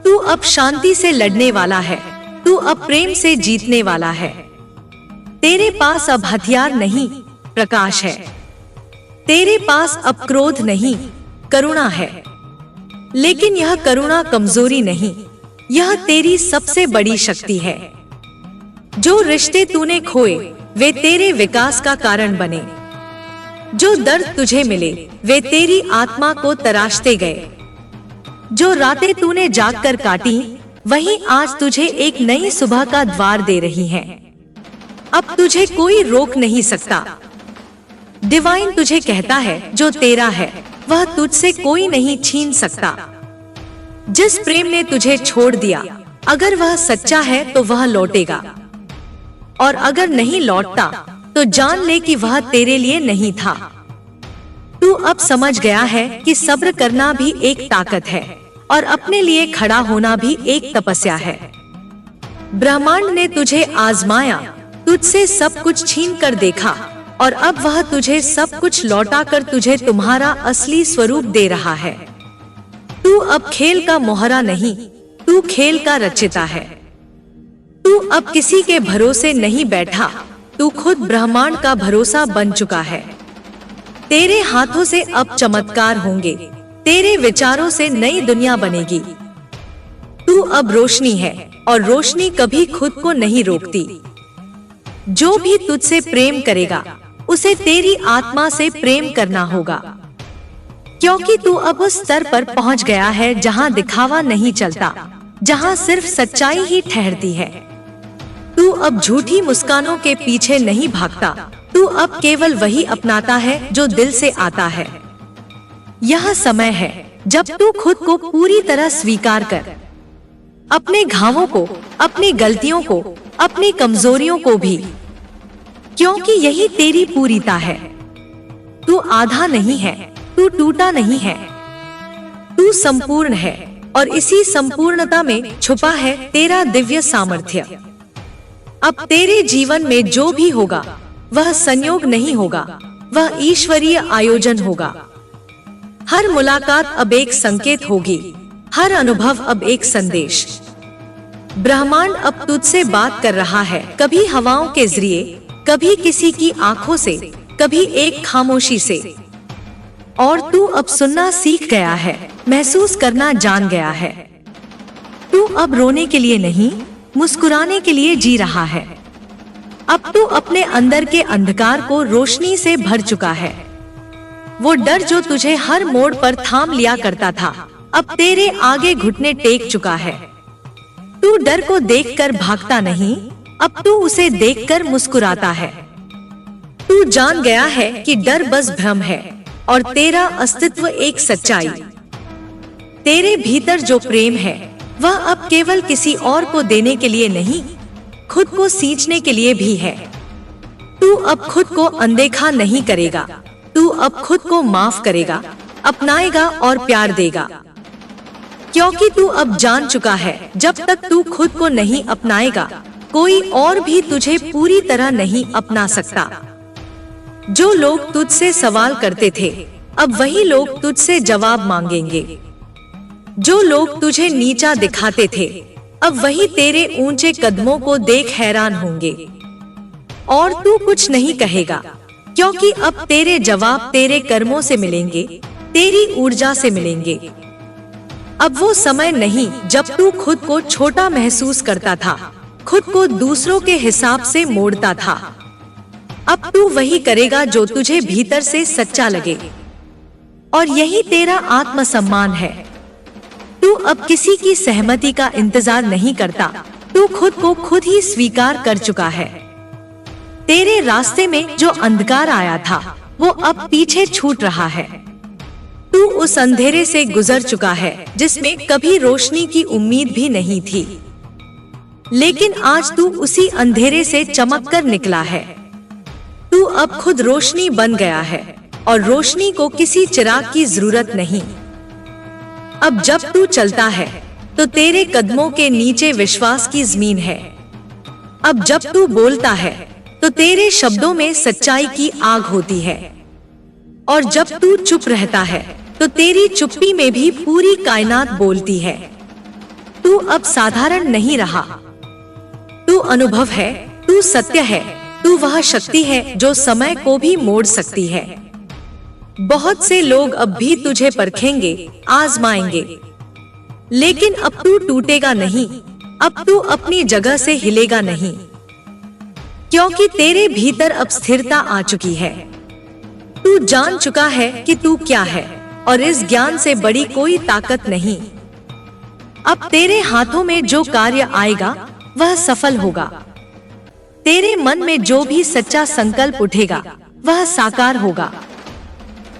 तू अब शांति से लड़ने वाला है, तू अब प्रेम से जीतने वाला है। तेरे पास अब हथियार नहीं, प्रकाश है। तेरे पास अब क्रोध नहीं, करुणा है। लेकिन यह करुणा कमजोरी नहीं, यह तेरी सबसे बड़ी शक्ति है। जो रिश्ते तूने खोए वे तेरे विकास का कारण बने। जो दर्द तुझे मिले वे तेरी आत्मा को तराशते गए। जो रातें तूने जागकर काटी वही आज तुझे एक नई सुबह का द्वार दे रही हैं। अब तुझे कोई रोक नहीं सकता। डिवाइन तुझे कहता है जो तेरा है वह तुझसे कोई नहीं छीन सकता। जिस प्रेम ने तुझे छोड़ दिया, अगर वह सच्चा है तो वह लौटेगा, और अगर नहीं लौटता तो जान ले कि वह तेरे लिए नहीं था। तू अब समझ गया है कि सब्र करना भी एक ताकत है और अपने लिए खड़ा होना भी एक तपस्या है। ब्रह्मांड ने तुझे आजमाया, तुझसे सब कुछ छीन कर देखा और अब वह तुझे सब कुछ लौटा कर तुझे तुम्हारा असली स्वरूप दे रहा है। तू अब खेल का मोहरा नहीं, तू खेल का रचिता है। तू अब किसी के भरोसे नहीं बैठा, तू खुद ब्रह्मांड का भरोसा बन चुका है। तेरे हाथों से अब चमत्कार होंगे, तेरे विचारों से नई दुनिया बनेगी। तू अब रोशनी है और रोशनी कभी खुद को नहीं रोकती। जो भी तुझसे प्रेम करेगा उसे तेरी आत्मा से प्रेम करना होगा, क्योंकि तू अब उस स्तर पर पहुंच गया है जहां दिखावा नहीं चलता, जहां सिर्फ सच्चाई ही ठहरती है। तू अब झूठी मुस्कानों के पीछे नहीं भागता, तू अब केवल वही अपनाता है जो दिल से आता है। यह समय है जब तू खुद को पूरी तरह स्वीकार कर, अपने घावों को, अपनी गलतियों को, अपनी कमजोरियों को भी, क्योंकि यही तेरी पूरीता है। तू आधा नहीं है, तू टूटा नहीं है, तू संपूर्ण है और इसी संपूर्णता में छुपा है तेरा दिव्य सामर्थ्य। अब तेरे जीवन में जो भी होगा वह संयोग नहीं होगा, वह ईश्वरीय आयोजन होगा। हर मुलाकात अब एक संकेत होगी, हर अनुभव अब एक संदेश। ब्रह्मांड अब तुझसे बात कर रहा है, कभी हवाओं के जरिए, कभी किसी की आंखों से, कभी एक खामोशी से। और तू अब सुनना सीख गया है, महसूस करना जान गया है। तू अब रोने के लिए नहीं, मुस्कुराने के लिए जी रहा है। अब तू अपने अंदर के अंधकार को रोशनी से भर चुका है। वो डर जो तुझे हर मोड़ पर थाम लिया करता था, अब तेरे आगे घुटने टेक चुका है। तू डर को देखकर भागता नहीं, अब तू उसे देखकर मुस्कुराता है। तू जान गया है कि डर बस भ्रम है और तेरा अस्तित्व एक सच्चाई। तेरे भीतर जो प्रेम है वह अब केवल किसी और को देने के लिए नहीं, खुद को सींचने के लिए भी है। तू अब खुद को अनदेखा नहीं करेगा, तू अब खुद को माफ करेगा, अपनाएगा और प्यार देगा। क्योंकि तू अब जान चुका है, जब तक तू खुद को नहीं अपनाएगा कोई और भी तुझे पूरी तरह नहीं अपना सकता। जो लोग तुझसे सवाल करते थे अब वही लोग तुझसे जवाब मांगेंगे। जो लोग तुझे नीचा दिखाते थे, अब वही तेरे ऊंचे कदमों को देख हैरान होंगे। और तू कुछ नहीं कहेगा, क्योंकि अब तेरे जवाब तेरे कर्मों से मिलेंगे, तेरी ऊर्जा से मिलेंगे। अब वो समय नहीं जब तू खुद को छोटा महसूस करता था, खुद को दूसरों के हिसाब से मोड़ता था। अब तू वही करेगा जो तुझे भीतर से सच्चा लगे, और यही तेरा आत्मसम्मान है। तू अब किसी की सहमति का इंतजार नहीं करता, तू खुद को खुद ही स्वीकार कर चुका है। तेरे रास्ते में जो अंधकार आया था, वो अब पीछे छूट रहा है। तू उस अंधेरे से गुजर चुका है जिसमें कभी रोशनी की उम्मीद भी नहीं थी, लेकिन आज तू उसी अंधेरे से चमक कर निकला है। तू अब खुद रोशनी बन गया है, और रोशनी को किसी चिराग की जरूरत नहीं। अब जब तू चलता है तो तेरे कदमों के नीचे विश्वास की जमीन है। अब जब तू बोलता है तो तेरे शब्दों में सच्चाई की आग होती है, और जब तू चुप रहता है तो तेरी चुप्पी में भी पूरी कायनात बोलती है। तू अब साधारण नहीं रहा, तू अनुभव है, तू सत्य है, तू वह शक्ति है जो समय को भी मोड़ सकती है। बहुत से लोग अब भी तुझे परखेंगे, आजमाएंगे, लेकिन अब तू टूटेगा नहीं, अब तू अपनी जगह से हिलेगा नहीं, क्योंकि तेरे भीतर अब स्थिरता आ चुकी है। तू जान चुका है कि तू क्या है, और इस ज्ञान से बड़ी कोई ताकत नहीं। अब तेरे हाथों में जो कार्य आएगा वह सफल होगा। तेरे मन में जो भी सच्चा संकल्प उठेगा वह साकार होगा।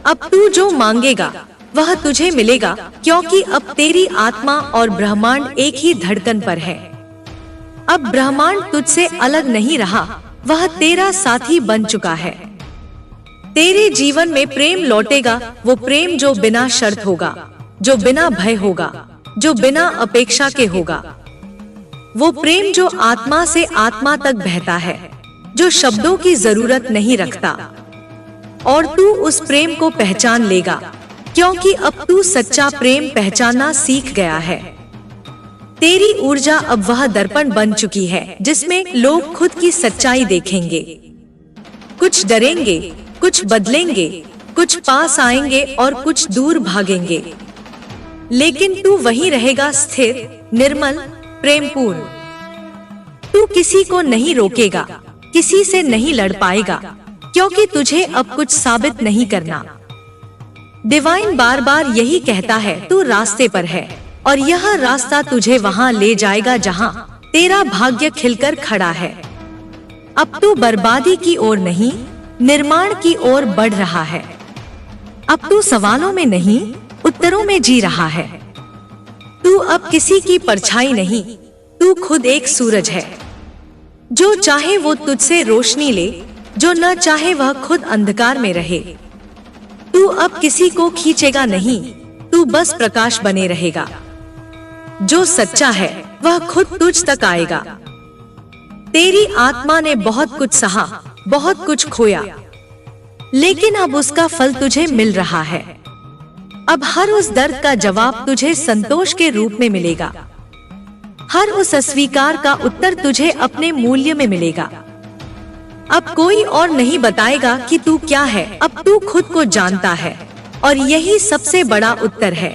अब तू जो मांगेगा वह तुझे मिलेगा, क्योंकि अब तेरी आत्मा और ब्रह्मांड एक ही धड़कन पर है। अब ब्रह्मांड तुझसे अलग नहीं रहा, वह तेरा साथी बन चुका है। तेरे जीवन में प्रेम लौटेगा, वो प्रेम जो बिना शर्त होगा, जो बिना भय होगा, जो बिना अपेक्षा के होगा। वो प्रेम जो आत्मा से आत्मा तक बहता है, जो शब्दों की जरूरत नहीं रखता। और तू उस प्रेम को पहचान लेगा, क्योंकि अब तू सच्चा प्रेम पहचानना सीख गया है। तेरी ऊर्जा अब वह दर्पण बन चुकी है जिसमें लोग खुद की सच्चाई देखेंगे। कुछ डरेंगे, कुछ बदलेंगे, कुछ पास आएंगे और कुछ दूर भागेंगे, लेकिन तू वहीं रहेगा, स्थिर, निर्मल, प्रेमपूर्ण। तू किसी को नहीं रोकेगा, किसी से नहीं लड़ पाएगा, क्योंकि तुझे अब कुछ साबित नहीं करना। डिवाइन बार बार यही कहता है, तू रास्ते पर है, और यह रास्ता तुझे वहां ले जाएगा जहां तेरा भाग्य खिलकर खड़ा है। अब तू बर्बादी की ओर नहीं, निर्माण की ओर बढ़ रहा है। अब तू सवालों में नहीं, उत्तरों में जी रहा है। तू अब किसी की परछाई नहीं, तू खुद एक सूरज है। जो चाहे वो तुझसे रोशनी ले, जो न चाहे वह खुद अंधकार में रहे। तू अब किसी को खींचेगा नहीं, तू बस प्रकाश बने रहेगा। जो सच्चा है वह खुद तुझ तक आएगा। तेरी आत्मा ने बहुत कुछ सहा, बहुत कुछ खोया, लेकिन अब उसका फल तुझे मिल रहा है। अब हर उस दर्द का जवाब तुझे संतोष के रूप में मिलेगा। हर उस अस्वीकार का उत्तर तुझे अपने मूल्य में मिलेगा। अब कोई और नहीं बताएगा कि तू क्या है, अब तू खुद को जानता है, और यही सबसे बड़ा उत्तर है।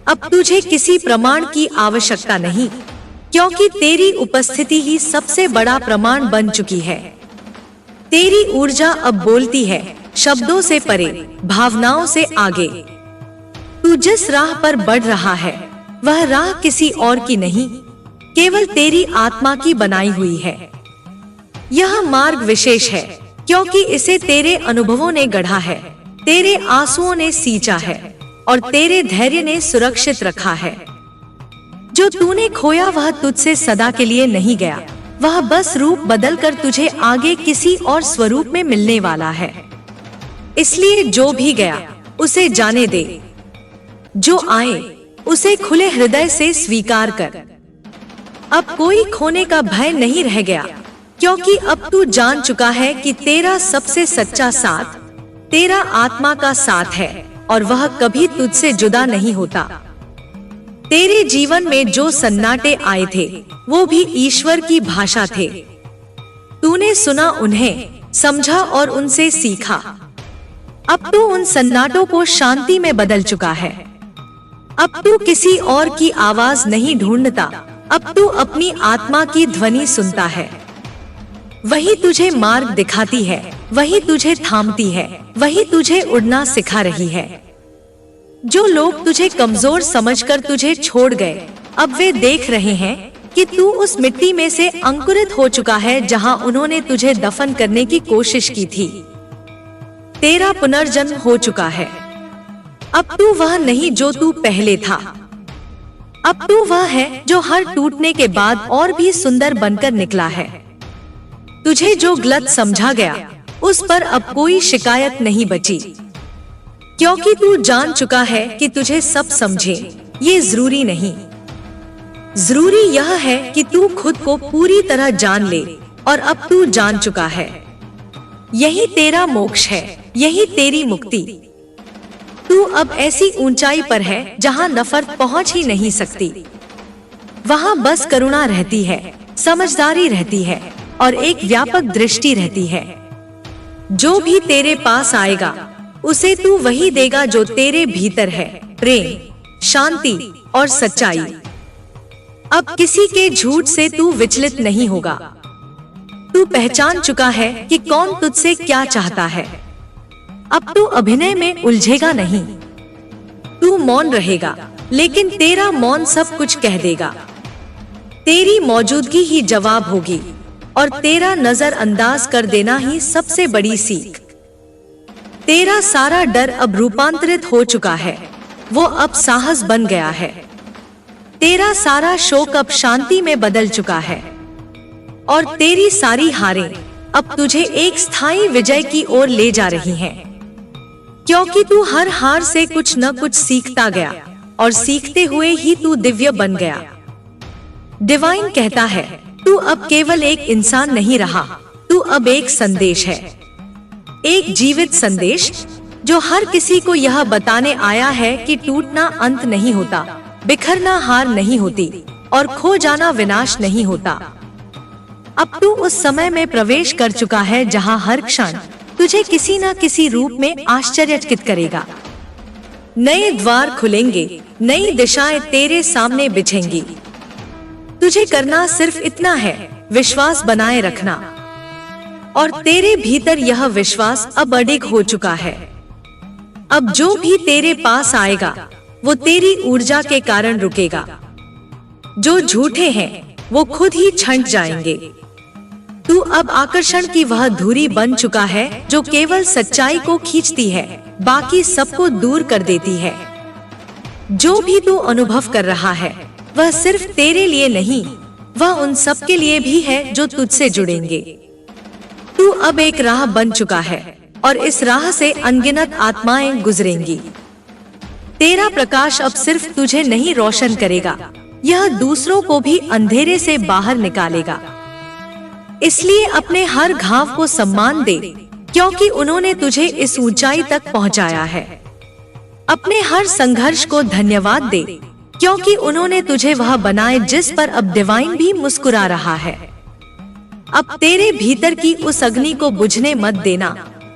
अब तुझे किसी प्रमाण की आवश्यकता नहीं, क्योंकि तेरी उपस्थिति ही सबसे बड़ा प्रमाण बन चुकी है। तेरी ऊर्जा अब बोलती है, शब्दों से परे, भावनाओं से आगे। तू जिस राह पर बढ़ रहा है वह राह किसी और की नहीं, केवल तेरी आत्मा की बनाई हुई है। यह मार्ग विशेष है, क्योंकि इसे तेरे अनुभवों ने गढ़ा है, तेरे आंसुओं ने सींचा है, और तेरे धैर्य ने सुरक्षित रखा है। जो तूने खोया वह तुझसे सदा के लिए नहीं गया, वह बस रूप बदलकर तुझे आगे किसी और स्वरूप में मिलने वाला है। इसलिए जो भी गया उसे जाने दे, जो आए उसे खुले हृदय से स्वीकार कर। अब कोई खोने का भय नहीं रह गया, क्योंकि अब तू जान चुका है कि तेरा सबसे सच्चा साथ तेरा आत्मा का साथ है और वह कभी तुझसे जुदा नहीं होता। तेरे जीवन में जो सन्नाटे आए थे वो भी ईश्वर की भाषा थे। तूने सुना, उन्हें समझा और उनसे सीखा। अब तू उन सन्नाटों को शांति में बदल चुका है। अब तू किसी और की आवाज नहीं ढूंढता, अब तू अपनी आत्मा की ध्वनि सुनता है। वही तुझे मार्ग दिखाती है, वही तुझे थामती है, वही तुझे उड़ना सिखा रही है। जो लोग तुझे कमजोर समझकर तुझे छोड़ गए, अब वे देख रहे हैं कि तू उस मिट्टी में से अंकुरित हो चुका है जहां उन्होंने तुझे दफन करने की कोशिश की थी। तेरा पुनर्जन्म हो चुका है। अब तू वह नहीं जो तू पहले था। अब तू वह है जो हर टूटने के बाद और भी सुंदर बनकर निकला है। तुझे जो गलत समझा गया उस पर अब कोई शिकायत नहीं बची, क्योंकि तू जान चुका है कि तुझे सब समझे ये जरूरी नहीं। जरूरी यह है कि तू खुद को पूरी तरह जान ले, और अब तू जान चुका है। यही तेरा मोक्ष है, यही तेरी मुक्ति। तू अब ऐसी ऊंचाई पर है जहां नफरत पहुंच ही नहीं सकती। वहां बस करुणा रहती है, समझदारी रहती है और एक व्यापक दृष्टि रहती है। जो भी तेरे पास आएगा उसे तू वही देगा जो तेरे भीतर है, प्रेम, शांति और सच्चाई। अब किसी के झूठ से तू विचलित नहीं होगा। तू पहचान चुका है कि कौन तुझसे क्या चाहता है। अब तू अभिनय में उलझेगा नहीं। तू मौन रहेगा, लेकिन तेरा मौन सब कुछ कह देगा। तेरी मौजूदगी ही जवाब होगी और तेरा नजरअंदाज कर देना ही सबसे बड़ी सीख। तेरा सारा डर अब रूपांतरित हो चुका है, वो अब साहस बन गया है। तेरा सारा शोक अब शांति में बदल चुका है, और तेरी सारी हारें अब तुझे एक स्थायी विजय की ओर ले जा रही हैं। क्योंकि तू हर हार से कुछ न कुछ सीखता गया, और सीखते हुए ही तू दिव्य बन गया। डिवाइन कहता है, तू अब केवल एक इंसान नहीं रहा, तू अब एक संदेश है, एक जीवित संदेश जो हर किसी को यह बताने आया है कि टूटना अंत नहीं होता, बिखरना हार नहीं होती और खो जाना विनाश नहीं होता। अब तू उस समय में प्रवेश कर चुका है जहां हर क्षण तुझे किसी न किसी रूप में आश्चर्यचकित करेगा। नए द्वार खुलेंगे, नई दिशाएं तेरे सामने बिछेंगी। तुझे करना सिर्फ इतना है, विश्वास बनाए रखना, और तेरे भीतर यह विश्वास अब अडिग हो चुका है। अब जो भी तेरे पास आएगा वो तेरी ऊर्जा के कारण रुकेगा। जो झूठे हैं वो खुद ही छंट जाएंगे। तू अब आकर्षण की वह धुरी बन चुका है जो केवल सच्चाई को खींचती है, बाकी सबको दूर कर देती है। जो भी तू अनुभव कर रहा है वह सिर्फ तेरे लिए नहीं, वह उन सब के लिए भी है जो तुझसे जुड़ेंगे। तू अब एक राह बन चुका है और इस राह से अनगिनत आत्माएं गुजरेंगी। तेरा प्रकाश अब सिर्फ तुझे नहीं रोशन करेगा, यह दूसरों को भी अंधेरे से बाहर निकालेगा। इसलिए अपने हर घाव को सम्मान दे, क्योंकि उन्होंने तुझे इस ऊंचाई तक पहुंचाया है। अपने हर संघर्ष को धन्यवाद दे, क्योंकि उन्होंने तुझे वह बनाए जिस पर अब डिवाइन भी मुस्कुरा रहा है। अब तेरे भीतर की उस अग्नि को बुझने मत देना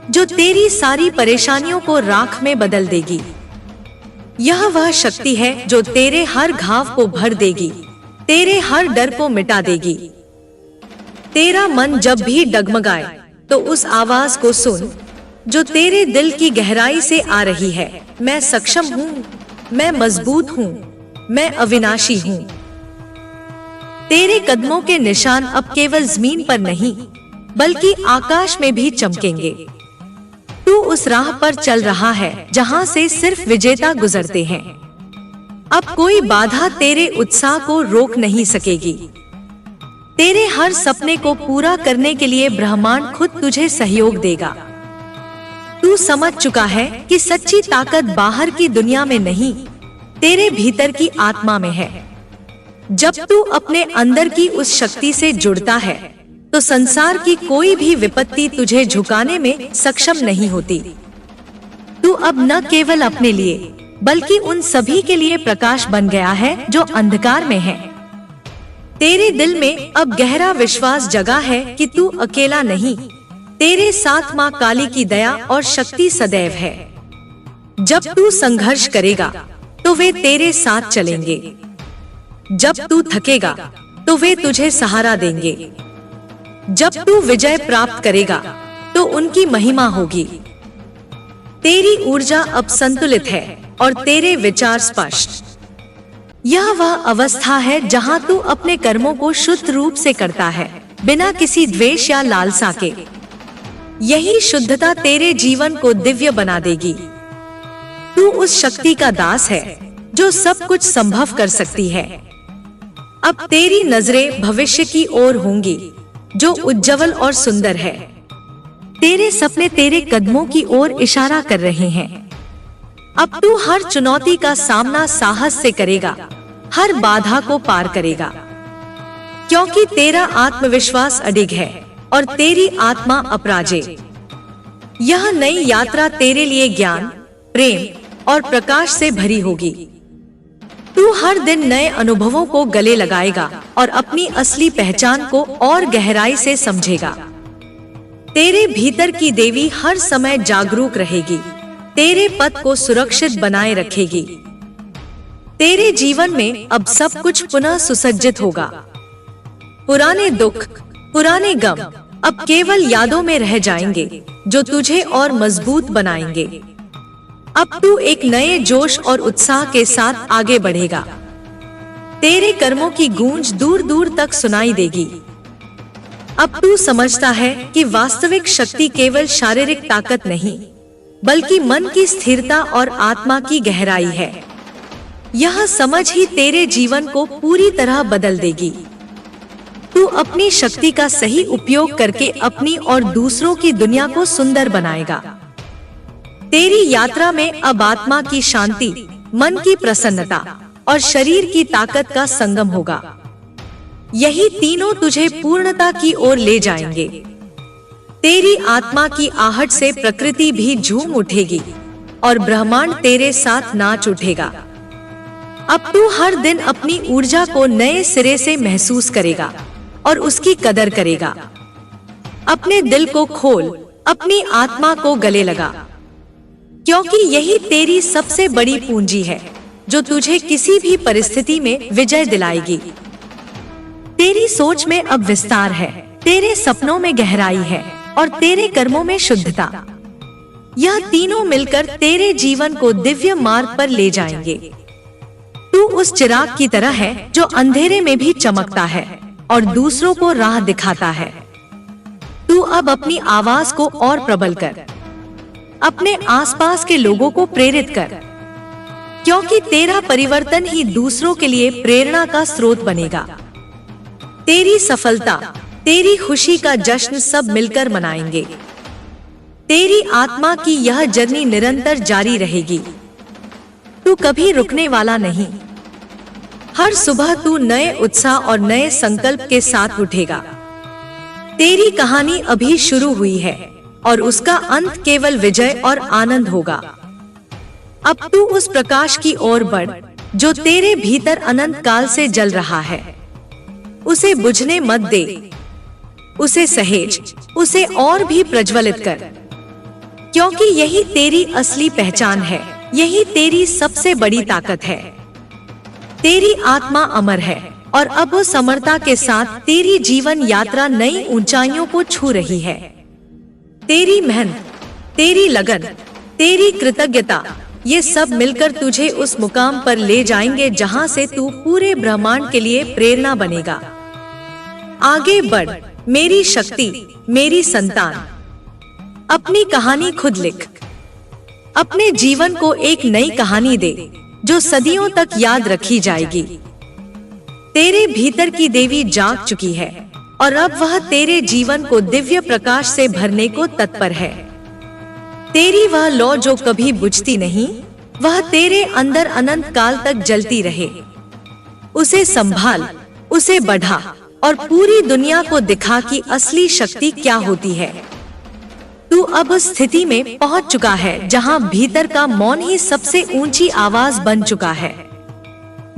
जो तेरी सारी परेशानियों को राख में बदल देगी। यह वह शक्ति है जो तेरे हर घाव को भर देगी, तेरे हर डर को मिटा देगी। तेरा मन जब भी डगमगाए तो उस आवाज को सुन जो तेरे दिल की गहराई से आ रही है, मैं सक्षम हूँ, मैं मजबूत हूँ, मैं अविनाशी हूँ। तेरे कदमों के निशान अब केवल जमीन पर नहीं बल्कि आकाश में भी चमकेंगे। तू उस राह पर चल रहा है जहां से सिर्फ विजेता गुजरते हैं। अब कोई बाधा तेरे उत्साह को रोक नहीं सकेगी। तेरे हर सपने को पूरा करने के लिए ब्रह्मांड खुद तुझे सहयोग देगा। तू समझ चुका है कि सच्ची ताकत बाहर की दुनिया में नहीं, तेरे भीतर की आत्मा में है। जब तू अपने अंदर की उस शक्ति से जुड़ता है तो संसार की कोई भी विपत्ति तुझे झुकाने में सक्षम नहीं होती। तू अब न केवल अपने लिए बल्कि उन सभी के लिए प्रकाश बन गया है जो अंधकार में हैं। तेरे दिल में अब गहरा विश्वास जगा है कि तू अकेला नहीं, तेरे साथ माँ काली की दया और शक्ति सदैव है। जब तू संघर्ष करेगा तो वे तेरे साथ चलेंगे, जब तू थकेगा तो वे तुझे सहारा देंगे, जब तू विजय प्राप्त करेगा तो उनकी महिमा होगी। तेरी ऊर्जा अब संतुलित है और तेरे विचार स्पष्ट। यह वह अवस्था है जहां तू अपने कर्मों को शुद्ध रूप से करता है, बिना किसी द्वेष या लालसा के। यही शुद्धता तेरे जीवन को दिव्य बना देगी। तू उस शक्ति का दास है जो सब कुछ संभव कर सकती है। अब तेरी नजरें भविष्य की ओर होंगी जो उज्जवल और सुंदर है। तेरे सपने तेरे कदमों की ओर इशारा कर रहे हैं। अब तू हर चुनौती का सामना साहस से करेगा, हर बाधा को पार करेगा, क्योंकि तेरा आत्मविश्वास अडिग है और तेरी आत्मा अपराजेय। यह नई यात्रा तेरे लिए ज्ञान, प्रेम और प्रकाश से भरी होगी। तू हर दिन नए अनुभवों को गले लगाएगा और अपनी असली पहचान को और गहराई से समझेगा। तेरे भीतर की देवी हर समय जागरूक रहेगी, तेरे पथ को सुरक्षित बनाए रखेगी। तेरे जीवन में अब सब कुछ पुनः सुसज्जित होगा। पुराने दुख, पुराने गम अब केवल यादों में रह जाएंगे जो तुझे और मजबूत बनाएंगे। अब तू एक नए जोश और उत्साह के साथ आगे बढ़ेगा। तेरे कर्मों की गूंज दूर दूर तक सुनाई देगी। अब तू समझता है कि वास्तविक शक्ति केवल शारीरिक ताकत नहीं, बल्कि मन की स्थिरता और आत्मा की गहराई है। यह समझ ही तेरे जीवन को पूरी तरह बदल देगी। तू अपनी शक्ति का सही उपयोग करके अपनी और दूसरों की दुनिया को सुंदर बनाएगा। तेरी यात्रा में अब आत्मा की शांति, मन की प्रसन्नता और शरीर की ताकत का संगम होगा। यही तीनों तुझे पूर्णता की ओर ले जाएंगे। तेरी आत्मा की आहट से प्रकृति भी झूम उठेगी और ब्रह्मांड तेरे साथ नाच उठेगा। अब तू हर दिन अपनी ऊर्जा को नए सिरे से महसूस करेगा और उसकी कदर करेगा। अपने दिल को खोल, अपनी आत्मा को गले लगा, क्योंकि यही तेरी सबसे बड़ी पूंजी है जो तुझे किसी भी परिस्थिति में विजय दिलाएगी। तेरी सोच में अब विस्तार है, तेरे सपनों में गहराई है और तेरे कर्मों में शुद्धता। यह तीनों मिलकर तेरे जीवन को दिव्य मार्ग पर ले जाएंगे। तू उस चिराग की तरह है जो अंधेरे में भी चमकता है और दूसरों को राह दिखाता है। तू अब अपनी आवाज को और प्रबल कर, अपने आसपास के लोगों को प्रेरित कर, क्योंकि तेरा परिवर्तन ही दूसरों के लिए प्रेरणा का स्रोत बनेगा। तेरी सफलता, तेरी खुशी का जश्न सब मिलकर मनाएंगे। तेरी आत्मा की यह जर्नी निरंतर जारी रहेगी। तू कभी रुकने वाला नहीं। हर सुबह तू नए उत्साह और नए संकल्प के साथ उठेगा। तेरी कहानी अभी शुरू हुई है और उसका अंत केवल विजय और आनंद होगा। अब तू उस प्रकाश की ओर बढ़ जो तेरे भीतर अनंत काल से जल रहा है। उसे बुझने मत दे, उसे सहेज, उसे और भी प्रज्वलित कर, क्योंकि यही तेरी असली पहचान है, यही तेरी सबसे बड़ी ताकत है। तेरी आत्मा अमर है और अब उस अमरता के साथ तेरी जीवन यात्रा नई ऊंचाइयों को छू रही है। तेरी मेहनत, तेरी लगन, तेरी कृतज्ञता, ये सब मिलकर तुझे उस मुकाम पर ले जाएंगे जहां से तू पूरे ब्रह्मांड के लिए प्रेरणा बनेगा। आगे बढ़ मेरी शक्ति, मेरी संतान। अपनी कहानी खुद लिख। अपने जीवन को एक नई कहानी दे जो सदियों तक याद रखी जाएगी। तेरे भीतर की देवी जाग चुकी है और अब वह तेरे जीवन को दिव्य प्रकाश से भरने को तत्पर है। तेरी वह लौ जो कभी बुझती नहीं, वह तेरे अंदर अनंत काल तक जलती रहे। उसे संभाल, उसे बढ़ा और पूरी दुनिया को दिखा कि असली शक्ति क्या होती है। तू अब उस स्थिति में पहुंच चुका है जहां भीतर का मौन ही सबसे ऊंची आवाज बन चुका है,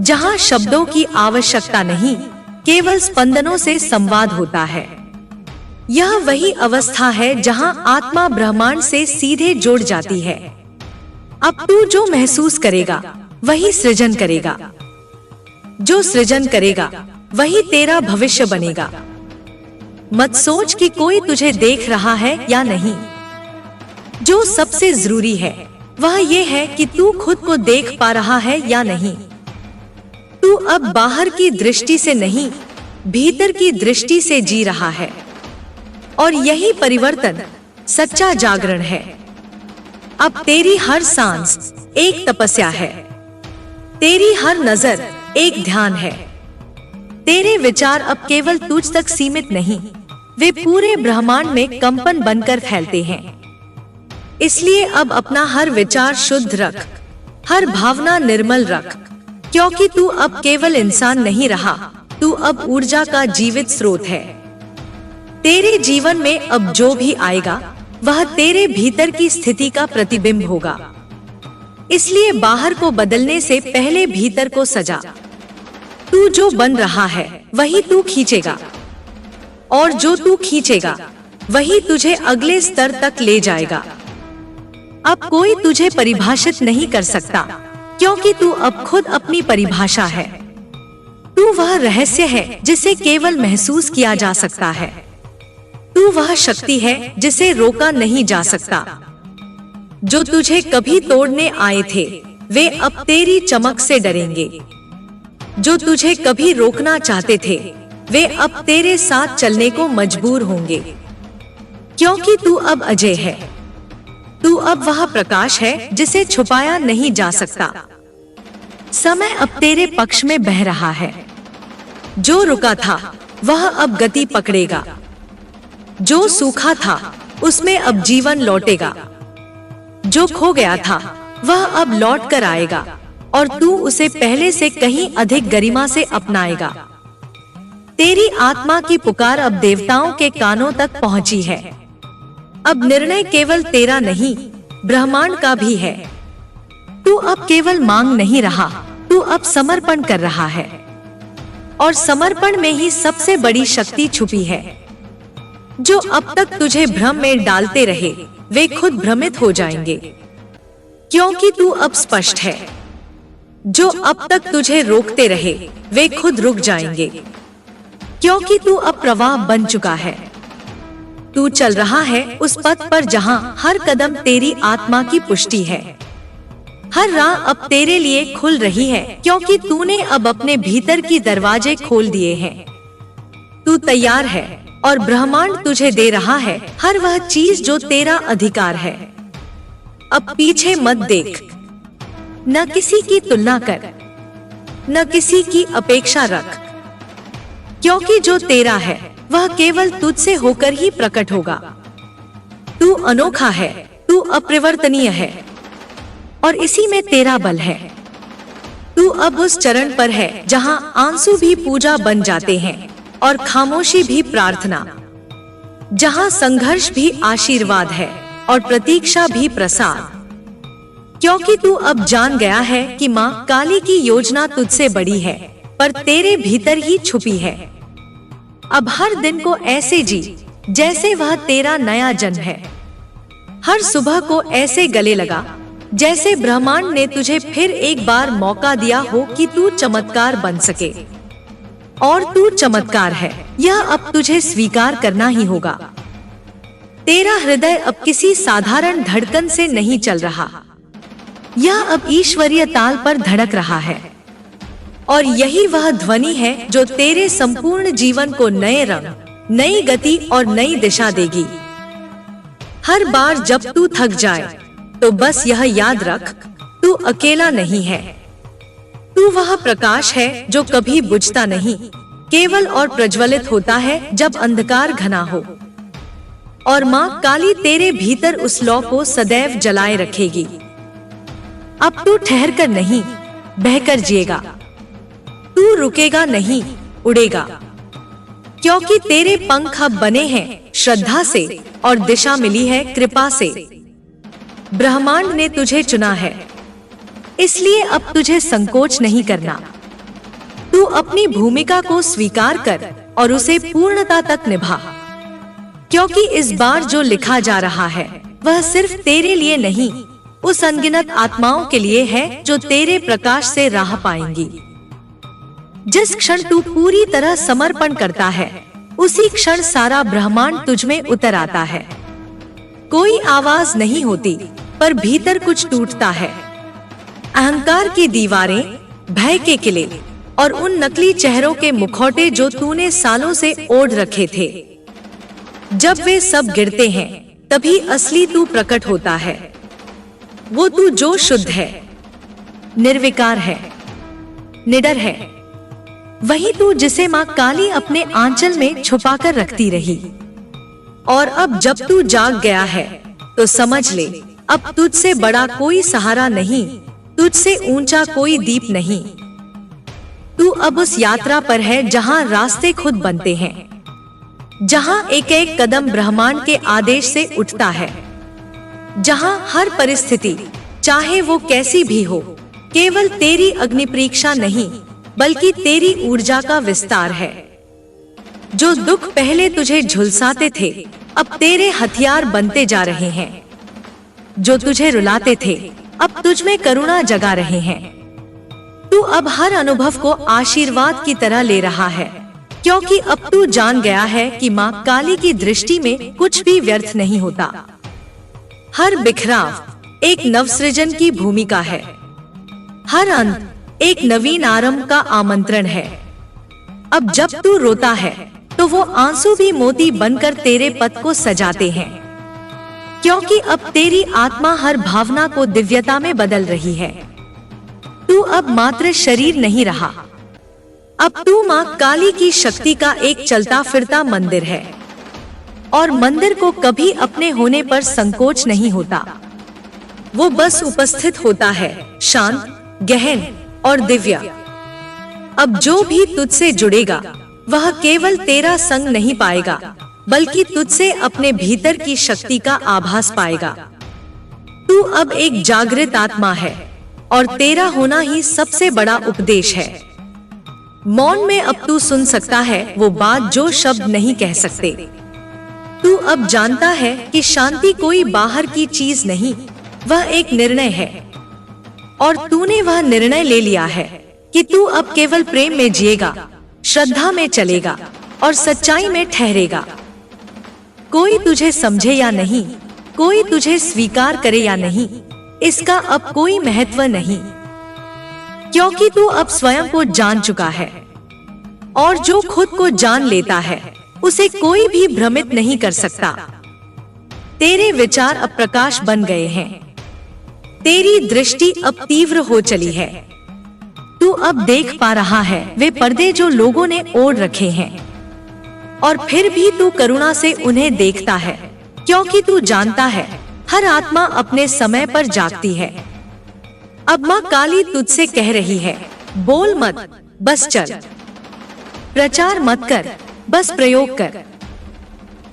जहां शब्दों की आवश्यकता नहीं, केवल स्पंदनों से संवाद होता है। यह वही अवस्था है जहां आत्मा ब्रह्मांड से सीधे जुड़ जाती है। अब तू जो महसूस करेगा वही सृजन करेगा, जो सृजन करेगा वही तेरा भविष्य बनेगा। मत सोच कि कोई तुझे देख रहा है या नहीं। जो सबसे जरूरी है वह ये है कि तू खुद को देख पा रहा है या नहीं। तू अब बाहर की दृष्टि से नहीं, भीतर की दृष्टि से जी रहा है, और यही परिवर्तन सच्चा जागरण है। अब तेरी हर सांस एक तपस्या है, तेरी हर नजर एक ध्यान है। तेरे विचार अब केवल तुझ तक सीमित नहीं, वे पूरे ब्रह्मांड में कंपन बनकर फैलते हैं। इसलिए अब अपना हर विचार शुद्ध रख, हर भावना निर्मल रख, क्योंकि तू अब केवल इंसान नहीं रहा, तू अब ऊर्जा का जीवित स्रोत है। तेरे जीवन में अब जो भी आएगा वह तेरे भीतर की स्थिति का प्रतिबिंब होगा। इसलिए बाहर को बदलने से पहले भीतर को सजा। तू जो बन रहा है वही तू खींचेगा, और जो तू खींचेगा वही तुझे अगले स्तर तक ले जाएगा। अब कोई तुझे परिभाषित नहीं कर सकता, क्योंकि तू अब खुद अपनी परिभाषा है। तू वह रहस्य है जिसे केवल महसूस किया जा सकता है। तू वह शक्ति है जिसे रोका नहीं जा सकता। जो तुझे कभी तोड़ने आए थे वे अब तेरी चमक से डरेंगे। जो तुझे कभी रोकना चाहते थे वे अब तेरे साथ चलने को मजबूर होंगे, क्योंकि तू अब अजय है। तू अब वह प्रकाश है जिसे छुपाया नहीं जा सकता। समय अब तेरे पक्ष में बह रहा है। जो रुका था वह अब गति पकड़ेगा, जो सूखा था उसमें अब जीवन लौटेगा, जो खो गया था वह अब लौट कर आएगा, और तू उसे पहले से कहीं अधिक गरिमा से अपनाएगा। तेरी आत्मा की पुकार अब देवताओं के कानों तक पहुंची है। अब निर्णय केवल तेरा नहीं, ब्रह्मांड का भी है। तू अब केवल मांग नहीं रहा, तू अब समर्पण कर रहा है, और समर्पण में ही सबसे बड़ी शक्ति छुपी है। जो अब तक तुझे भ्रम में डालते रहे वे खुद भ्रमित हो जाएंगे, क्योंकि तू अब स्पष्ट है। जो अब तक तुझे रोकते रहे वे खुद रुक जाएंगे, क्योंकि तू अब प्रवाह बन चुका है। तू चल रहा है उस पथ पर जहां हर कदम तेरी आत्मा की पुष्टि है। हर राह अब तेरे लिए खुल रही है, क्योंकि तूने अब अपने भीतर की दरवाजे खोल दिए हैं। तू तैयार है, और ब्रह्मांड तुझे दे रहा है हर वह चीज जो तेरा अधिकार है। अब पीछे मत देख, न किसी की तुलना कर, न किसी की अपेक्षा रख, क्योंकि जो तेरा है वह केवल तुझसे होकर ही प्रकट होगा। तू अनोखा है, तू अपरिवर्तनीय है, और इसी में तेरा बल है। तू अब उस चरण पर है जहां आंसू भी पूजा बन जाते हैं और खामोशी भी प्रार्थना, जहां संघर्ष भी आशीर्वाद है और प्रतीक्षा भी प्रसाद। क्योंकि तू अब जान गया है कि माँ काली की योजना तुझसे बड़ी है, पर तेरे भीतर ही छुपी है। अब हर दिन को ऐसे जी जैसे वह तेरा नया जन्म है। हर सुबह को ऐसे गले लगा जैसे ब्रह्मांड ने तुझे फिर एक बार मौका दिया हो कि तू चमत्कार बन सके। और तू चमत्कार है, यह अब तुझे स्वीकार करना ही होगा। तेरा हृदय अब किसी साधारण धड़कन से नहीं चल रहा, यह अब ईश्वरीय ताल पर धड़क रहा है। और यही वह ध्वनि है जो तेरे संपूर्ण जीवन को नए रंग, नई गति और नई दिशा देगी। हर बार जब तू थक जाए तो बस यह याद रख, तू अकेला नहीं है। तू वह प्रकाश है जो कभी बुझता नहीं, केवल और प्रज्वलित होता है जब अंधकार घना हो। और माँ काली तेरे भीतर उस लौ को सदैव जलाए रखेगी। अब तू ठहर कर नहीं, बहकर जिएगा। तू रुकेगा नहीं, उड़ेगा, क्योंकि तेरे पंख अब बने हैं श्रद्धा से और दिशा मिली है कृपा से। ब्रह्मांड ने तुझे चुना है, इसलिए अब तुझे संकोच नहीं करना। तू अपनी भूमिका को स्वीकार कर और उसे पूर्णता तक निभा, क्योंकि इस बार जो लिखा जा रहा है वह सिर्फ तेरे लिए नहीं, उस अनगिनत आत्माओं के लिए है जो तेरे प्रकाश से राह पाएंगी। जिस क्षण तू पूरी तरह समर्पण करता है, उसी क्षण सारा ब्रह्मांड तुझ में उतर आता है। कोई आवाज नहीं होती, पर भीतर कुछ टूटता है। अहंकार की दीवारें, भय के किले और उन नकली चेहरों के मुखौटे जो तूने सालों से ओढ़ रखे थे, जब वे सब गिरते हैं तभी असली तू प्रकट होता है। वो तू जो शुद्ध है, निर्विकार है, निडर है, वही तू जिसे माँ काली अपने आंचल में छुपाकर रखती रही। और अब जब तू जाग गया है तो समझ ले, अब तुझसे बड़ा कोई सहारा नहीं, तुझसे ऊंचा कोई दीप नहीं। तू अब उस यात्रा पर है जहाँ रास्ते खुद बनते हैं, जहाँ एक एक कदम ब्रह्मांड के आदेश से उठता है, जहाँ हर परिस्थिति चाहे वो कैसी भी हो, केवल तेरी अग्नि परीक्षा नहीं बल्कि तेरी ऊर्जा का विस्तार है। जो दुख पहले तुझे झुलसाते थे, अब तेरे हथियार बनते जा रहे हैं। जो तुझे रुलाते थे, अब तुझ में करुणा जगा रहे हैं। तू अब हर अनुभव को आशीर्वाद की तरह ले रहा है, क्योंकि अब तू जान गया है कि माँ काली की दृष्टि में कुछ भी व्यर्थ नहीं होता। हर बिखराव एक नवसृजन की भूमिका है, हर अंत एक नवीन आरंभ का आमंत्रण है। अब जब तू रोता है तो वो आंसू भी मोती बनकर तेरे पथ को सजाते हैं, क्योंकि अब तेरी आत्मा हर भावना को दिव्यता में बदल रही है। तू अब मात्र शरीर नहीं रहा, अब तू माँ काली की शक्ति का एक चलता फिरता मंदिर है। और मंदिर को कभी अपने होने पर संकोच नहीं होता, वो बस उपस्थित होता है, शांत, गहन और दिव्य। अब जो भी तुझसे जुड़ेगा वह केवल तेरा संग नहीं पाएगा, बल्कि तुझसे अपने भीतर की शक्ति का आभास पाएगा। तू अब एक जागृत आत्मा है और तेरा होना ही सबसे बड़ा उपदेश है। मौन में अब तू सुन सकता है वो बात जो शब्द नहीं कह सकते। तू अब जानता है कि शांति कोई बाहर की चीज नहीं, वह एक निर्णय है। और तूने वह निर्णय ले लिया है कि तू अब केवल प्रेम में जिएगा, श्रद्धा में चलेगा और सच्चाई में ठहरेगा। कोई तुझे समझे या नहीं, कोई तुझे स्वीकार करे या नहीं, इसका अब कोई महत्व नहीं, क्योंकि तू अब स्वयं को जान चुका है। और जो खुद को जान लेता है उसे कोई भी भ्रमित नहीं कर सकता। तेरे विचार अब प्रकाश बन गए हैं, तेरी दृष्टि अब तीव्र हो चली है। तू अब देख पा रहा है वे पर्दे जो लोगों ने ओढ़ रखे हैं, और फिर भी तू करुणा से उन्हें देखता है, क्योंकि तू जानता है हर आत्मा अपने समय पर जागती है। अब माँ काली तुझसे कह रही है, बोल मत, बस चल। प्रचार मत कर, बस प्रयोग कर।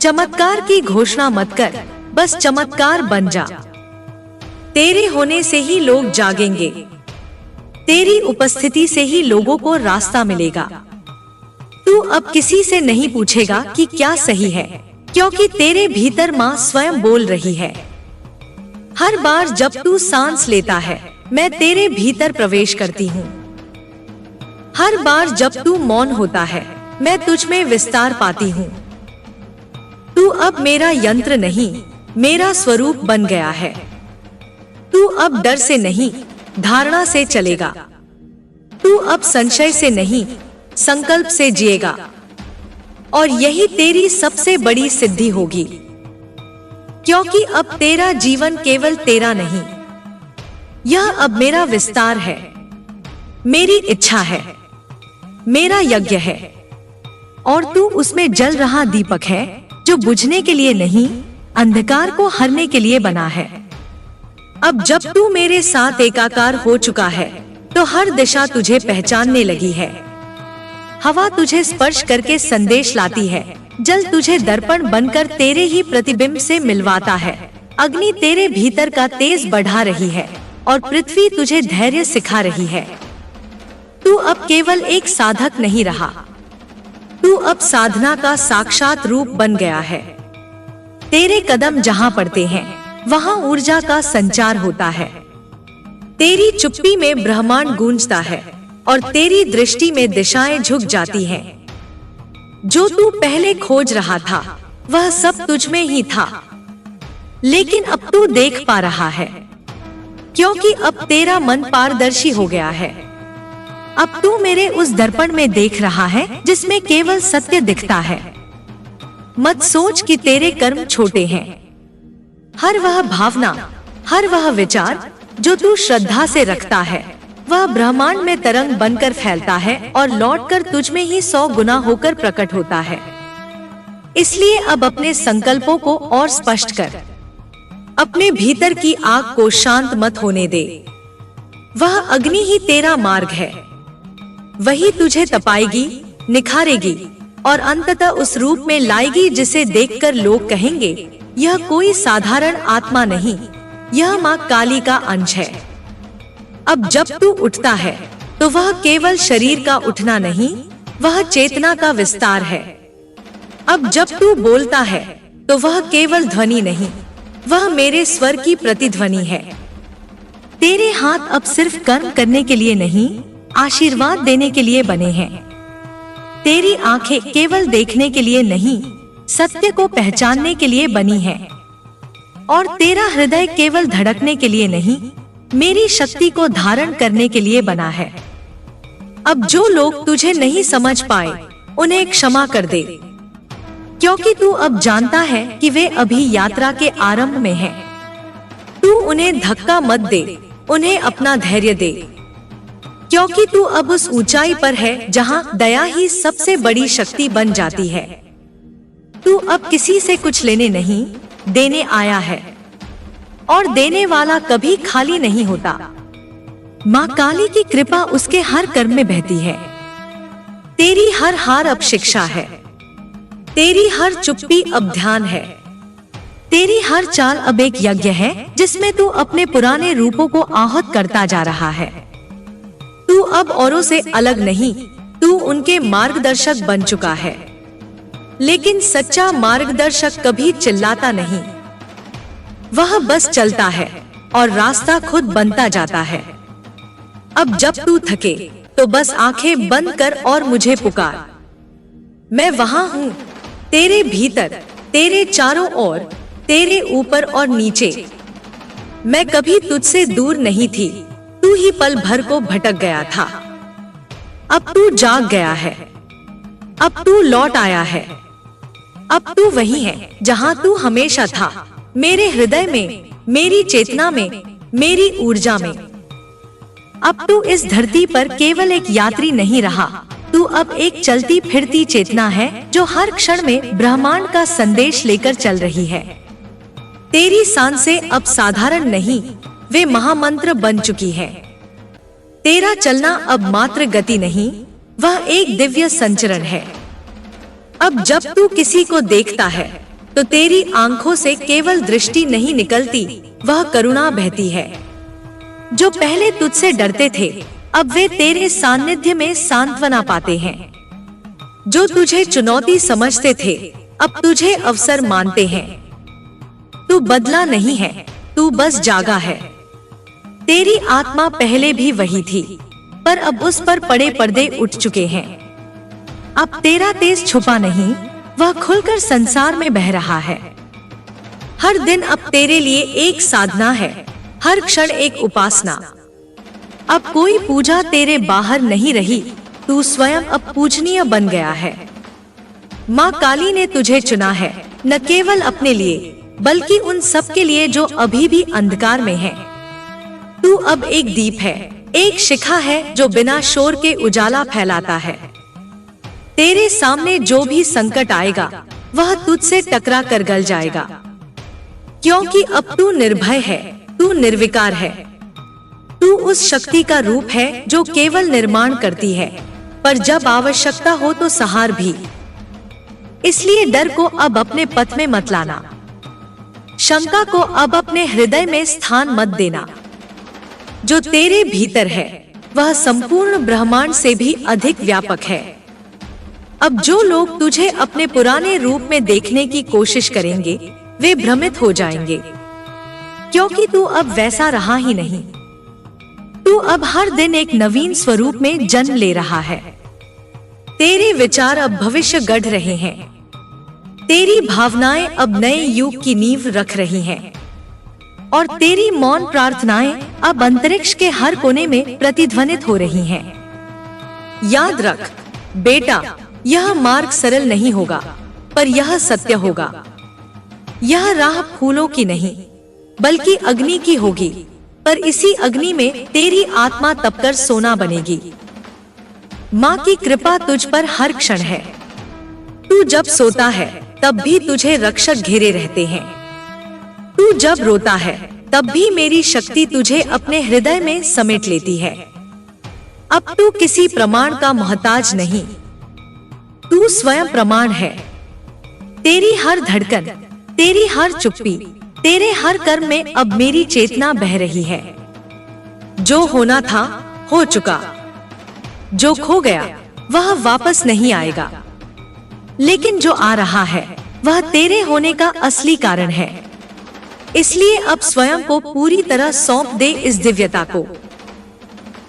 चमत्कार की घोषणा मत कर, बस चमत्कार बन जा। तेरे होने से ही लोग जागेंगे, तेरी उपस्थिति से ही लोगों को रास्ता मिलेगा। तू अब किसी से नहीं पूछेगा कि क्या सही है, क्योंकि तेरे भीतर माँ स्वयं बोल रही है। हर बार जब तू सांस लेता है, मैं तेरे भीतर प्रवेश करती हूँ। हर बार जब तू मौन होता है, मैं तुझ में विस्तार पाती हूँ। तू अब मेरा यंत्र नहीं, मेरा स्वरूप बन गया है। तू अब डर से नहीं, धारणा से चलेगा। तू अब संशय से नहीं, संकल्प से जिएगा। और यही तेरी सबसे बड़ी सिद्धि होगी, क्योंकि अब तेरा जीवन केवल तेरा नहीं, यह अब मेरा विस्तार है, मेरी इच्छा है, मेरा यज्ञ है। और तू उसमें जल रहा दीपक है जो बुझने के लिए नहीं, अंधकार को हरने के लिए बना है। अब जब तू मेरे साथ एकाकार हो चुका है, तो हर दिशा तुझे पहचानने लगी है। हवा तुझे स्पर्श करके संदेश लाती है, जल तुझे दर्पण बनकर तेरे ही प्रतिबिंब से मिलवाता है, अग्नि तेरे भीतर का तेज बढ़ा रही है और पृथ्वी तुझे धैर्य सिखा रही है। तू अब केवल एक साधक नहीं रहा, तू अब साधना का साक्षात रूप बन गया है। तेरे कदम जहाँ पड़ते हैं वहाँ ऊर्जा का संचार होता है। तेरी चुप्पी में ब्रह्मांड गूंजता है और तेरी दृष्टि में दिशाएं झुक जाती हैं। जो तू पहले खोज रहा था वह सब तुझ में ही था, लेकिन अब तू देख पा रहा है, क्योंकि अब तेरा मन पारदर्शी हो गया है। अब तू मेरे उस दर्पण में देख रहा है जिसमें केवल सत्य दिखता है। मत सोच कि तेरे कर्म छोटे हैं। हर वह भावना, हर वह विचार जो तू श्रद्धा से रखता है वह ब्रह्मांड में तरंग बनकर फैलता है और लौटकर तुझ में ही 100 गुना होकर प्रकट होता है। इसलिए अब अपने संकल्पों को और स्पष्ट कर, अपने भीतर की आग को शांत मत होने दे। वह अग्नि ही तेरा मार्ग है, वही तुझे तपाएगी, निखारेगी और अंततः उस रूप में लाएगी जिसे देखकर लोग कहेंगे यह कोई साधारण आत्मा नहीं, यह माँ काली का अंश है। अब जब तू उठता है तो वह केवल शरीर का उठना नहीं, वह चेतना का विस्तार है। अब जब तू बोलता है तो वह केवल ध्वनि नहीं, वह मेरे स्वर की प्रतिध्वनि है। तेरे हाथ अब सिर्फ कर्म करने के लिए नहीं, आशीर्वाद देने के लिए बने हैं। तेरी आंखें केवल देखने के लिए नहीं, सत्य को पहचानने के लिए बनी हैं। और तेरा हृदय केवल धड़कने के लिए नहीं, मेरी शक्ति को धारण करने के लिए बना है। अब जो लोग तुझे नहीं समझ पाए उन्हें क्षमा कर दे, क्योंकि तू अब जानता है कि वे अभी यात्रा के आरंभ में हैं। तू उन्हें धक्का मत दे, उन्हें अपना धैर्य दे, क्योंकि तू अब उस ऊंचाई पर है जहां दया ही सबसे बड़ी शक्ति बन जाती है। तू अब किसी से कुछ लेने नहीं, देने आया है, और देने वाला कभी खाली नहीं होता। माँ काली की कृपा उसके हर कर्म में बहती है। तेरी हर हार अब शिक्षा है, तेरी हर चुप्पी अब ध्यान है, तेरी हर चाल अब एक यज्ञ है जिसमें तू अपने पुराने रूपों को आहत करता जा रहा है। तू अब औरों से अलग नहीं, तू उनके मार्गदर्शक बन चुका है। लेकिन सच्चा मार्गदर्शक कभी चिल्लाता नहीं, वह बस चलता है और रास्ता खुद बनता जाता है। अब जब तू थके तो बस आंखें बंद कर और मुझे पुकार। मैं वहां हूँ, तेरे भीतर, तेरे चारों ओर, तेरे ऊपर और नीचे। मैं कभी तुझसे दूर नहीं थी, तू ही पल भर को भटक गया था। अब तू जाग गया है, अब तू लौट आया है। अब तू वही है जहां तू हमेशा था, मेरे हृदय में, मेरी चेतना में, मेरी ऊर्जा में। अब तू इस धरती पर केवल एक यात्री नहीं रहा, तू अब एक चलती फिरती चेतना है जो हर क्षण में ब्रह्मांड का संदेश लेकर चल रही है। तेरी सांसें अब साधारण नहीं, वे महामंत्र बन चुकी है। तेरा चलना अब मात्र गति नहीं, वह एक दिव्य संचरण है। अब जब तू किसी को देखता है तो तेरी आंखों से केवल दृष्टि नहीं निकलती, वह करुणा बहती है। जो पहले तुझसे डरते थे अब वे तेरे सानिध्य में सांत्वना पाते हैं। जो तुझे चुनौती समझते थे अब तुझे अवसर मानते हैं। तू बदला नहीं है, तू बस जागा है। तेरी आत्मा पहले भी वही थी, पर अब उस पर पड़े पर्दे उठ चुके हैं। अब तेरा तेज छुपा नहीं, वह खुलकर संसार में बह रहा है। हर दिन अब तेरे लिए एक साधना है, हर क्षण एक उपासना। अब कोई पूजा तेरे बाहर नहीं रही, तू स्वयं अब पूजनीय बन गया है। माँ काली ने तुझे चुना है, न केवल अपने लिए बल्कि उन सब के लिए जो अभी भी अंधकार में हैं। तू अब एक दीप है, एक शिखा है जो बिना शोर के उजाला फैलाता है। तेरे सामने जो भी संकट आएगा वह तुझसे टकरा कर गल जाएगा, क्योंकि अब तू निर्भय है, तू निर्विकार है। तू उस शक्ति का रूप है जो केवल निर्माण करती है, पर जब आवश्यकता हो तो सहार भी। इसलिए डर को अब अपने पथ में मत लाना, शंका को अब अपने हृदय में स्थान मत देना। जो तेरे भीतर है वह संपूर्ण ब्रह्मांड से भी अधिक व्यापक है। अब जो लोग तुझे अपने पुराने रूप में देखने की कोशिश करेंगे वे भ्रमित हो जाएंगे, क्योंकि तू अब वैसा रहा ही नहीं। तू अब हर दिन एक नवीन स्वरूप में जन्म ले रहा है। तेरे विचार अब भविष्य गढ़ रहे हैं, तेरी भावनाएं अब नए युग की नींव रख रही हैं, और तेरी मौन प्रार्थनाएं अब अंतरिक्ष के हर कोने में प्रतिध्वनित हो रही हैं। याद रख बेटा, यह मार्ग सरल नहीं होगा, पर यह सत्य होगा। यह राह फूलों की नहीं बल्कि अग्नि की होगी, पर इसी अग्नि में तेरी आत्मा तपकर सोना बनेगी। माँ की कृपा तुझ पर हर क्षण है। तू जब सोता है तब भी तुझे रक्षक घेरे रहते हैं। तू जब रोता है तब भी मेरी शक्ति तुझे अपने हृदय में समेट लेती है। अब तू किसी प्रमाण का मोहताज नहीं, तू स्वयं प्रमाण है। तेरी हर धड़कन, तेरी हर चुप्पी, तेरे हर कर्म में अब मेरी चेतना बह रही है। जो होना था हो चुका, जो खो गया वह वापस नहीं आएगा, लेकिन जो आ रहा है वह तेरे होने का असली कारण है। इसलिए अब स्वयं को पूरी तरह सौंप दे इस दिव्यता को।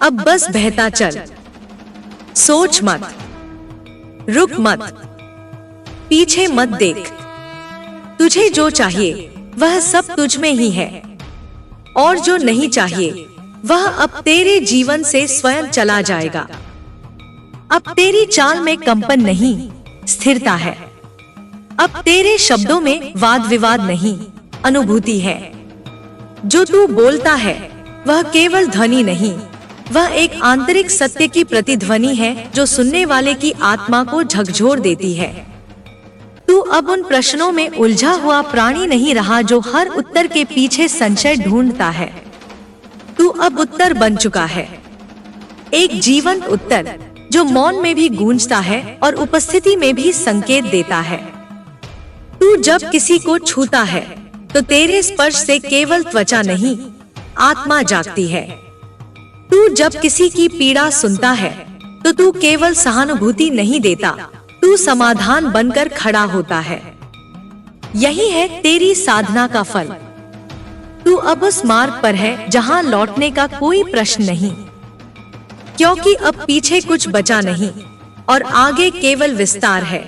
अब बस बहता चल, सोच मत, रुक मत, पीछे मत देख। तुझे जो चाहिए वह सब तुझ में ही है, और जो नहीं चाहिए वह अब तेरे जीवन से स्वयं चला जाएगा। अब तेरी चाल में कंपन नहीं, स्थिरता है। अब तेरे शब्दों में वाद विवाद नहीं, अनुभूति है। जो तू बोलता है वह केवल ध्वनि नहीं, वह एक आंतरिक सत्य की प्रतिध्वनि है जो सुनने वाले की आत्मा को झकझोर देती है। तू अब उन प्रश्नों में उलझा हुआ प्राणी नहीं रहा जो हर उत्तर के पीछे संशय ढूंढता है। तू अब उत्तर बन चुका है, एक जीवंत उत्तर जो मौन में भी गूंजता है और उपस्थिति में भी संकेत देता है। तू जब किसी को छूता है तो तेरे स्पर्श से केवल त्वचा नहीं, आत्मा जागती है। तू जब किसी की पीड़ा सुनता है तो तू केवल सहानुभूति नहीं देता, तू समाधान बनकर खड़ा होता है। यही है तेरी साधना का फल। तू अब उस मार्ग पर है जहां लौटने का कोई प्रश्न नहीं, क्योंकि अब पीछे कुछ बचा नहीं और आगे केवल विस्तार है।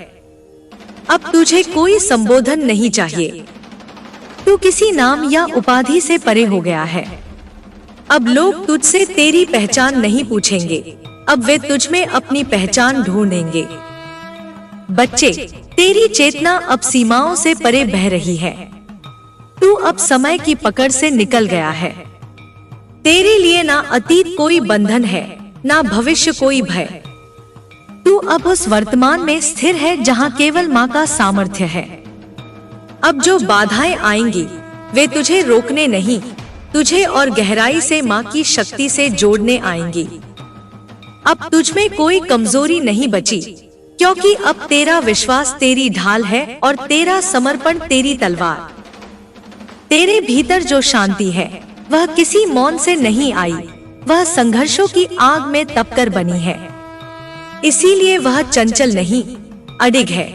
अब तुझे कोई संबोधन नहीं चाहिए, तू किसी नाम या उपाधि से परे हो गया है। अब लोग तुझसे तेरी पहचान नहीं पूछेंगे, अब वे तुझ में अपनी पहचान ढूंढेंगे। बच्चे, तेरी चेतना अब सीमाओं से परे बह रही है। तू अब समय की पकड़ से निकल गया है। तेरे लिए ना अतीत कोई बंधन है, ना भविष्य कोई भय। तू अब उस वर्तमान में स्थिर है जहां केवल माँ का सामर्थ्य है। अब जो बाधाएं आएंगी वे तुझे रोकने नहीं, तुझे और गहराई से माँ की शक्ति से जोड़ने आएंगी। अब तुझ में कोई कमजोरी नहीं बची, क्योंकि अब तेरा विश्वास तेरी ढाल है और तेरा समर्पण तेरी तलवार। तेरे भीतर जो शांति है वह किसी मौन से नहीं आई, वह संघर्षों की आग में तपकर बनी है। इसीलिए वह चंचल नहीं, अडिग है।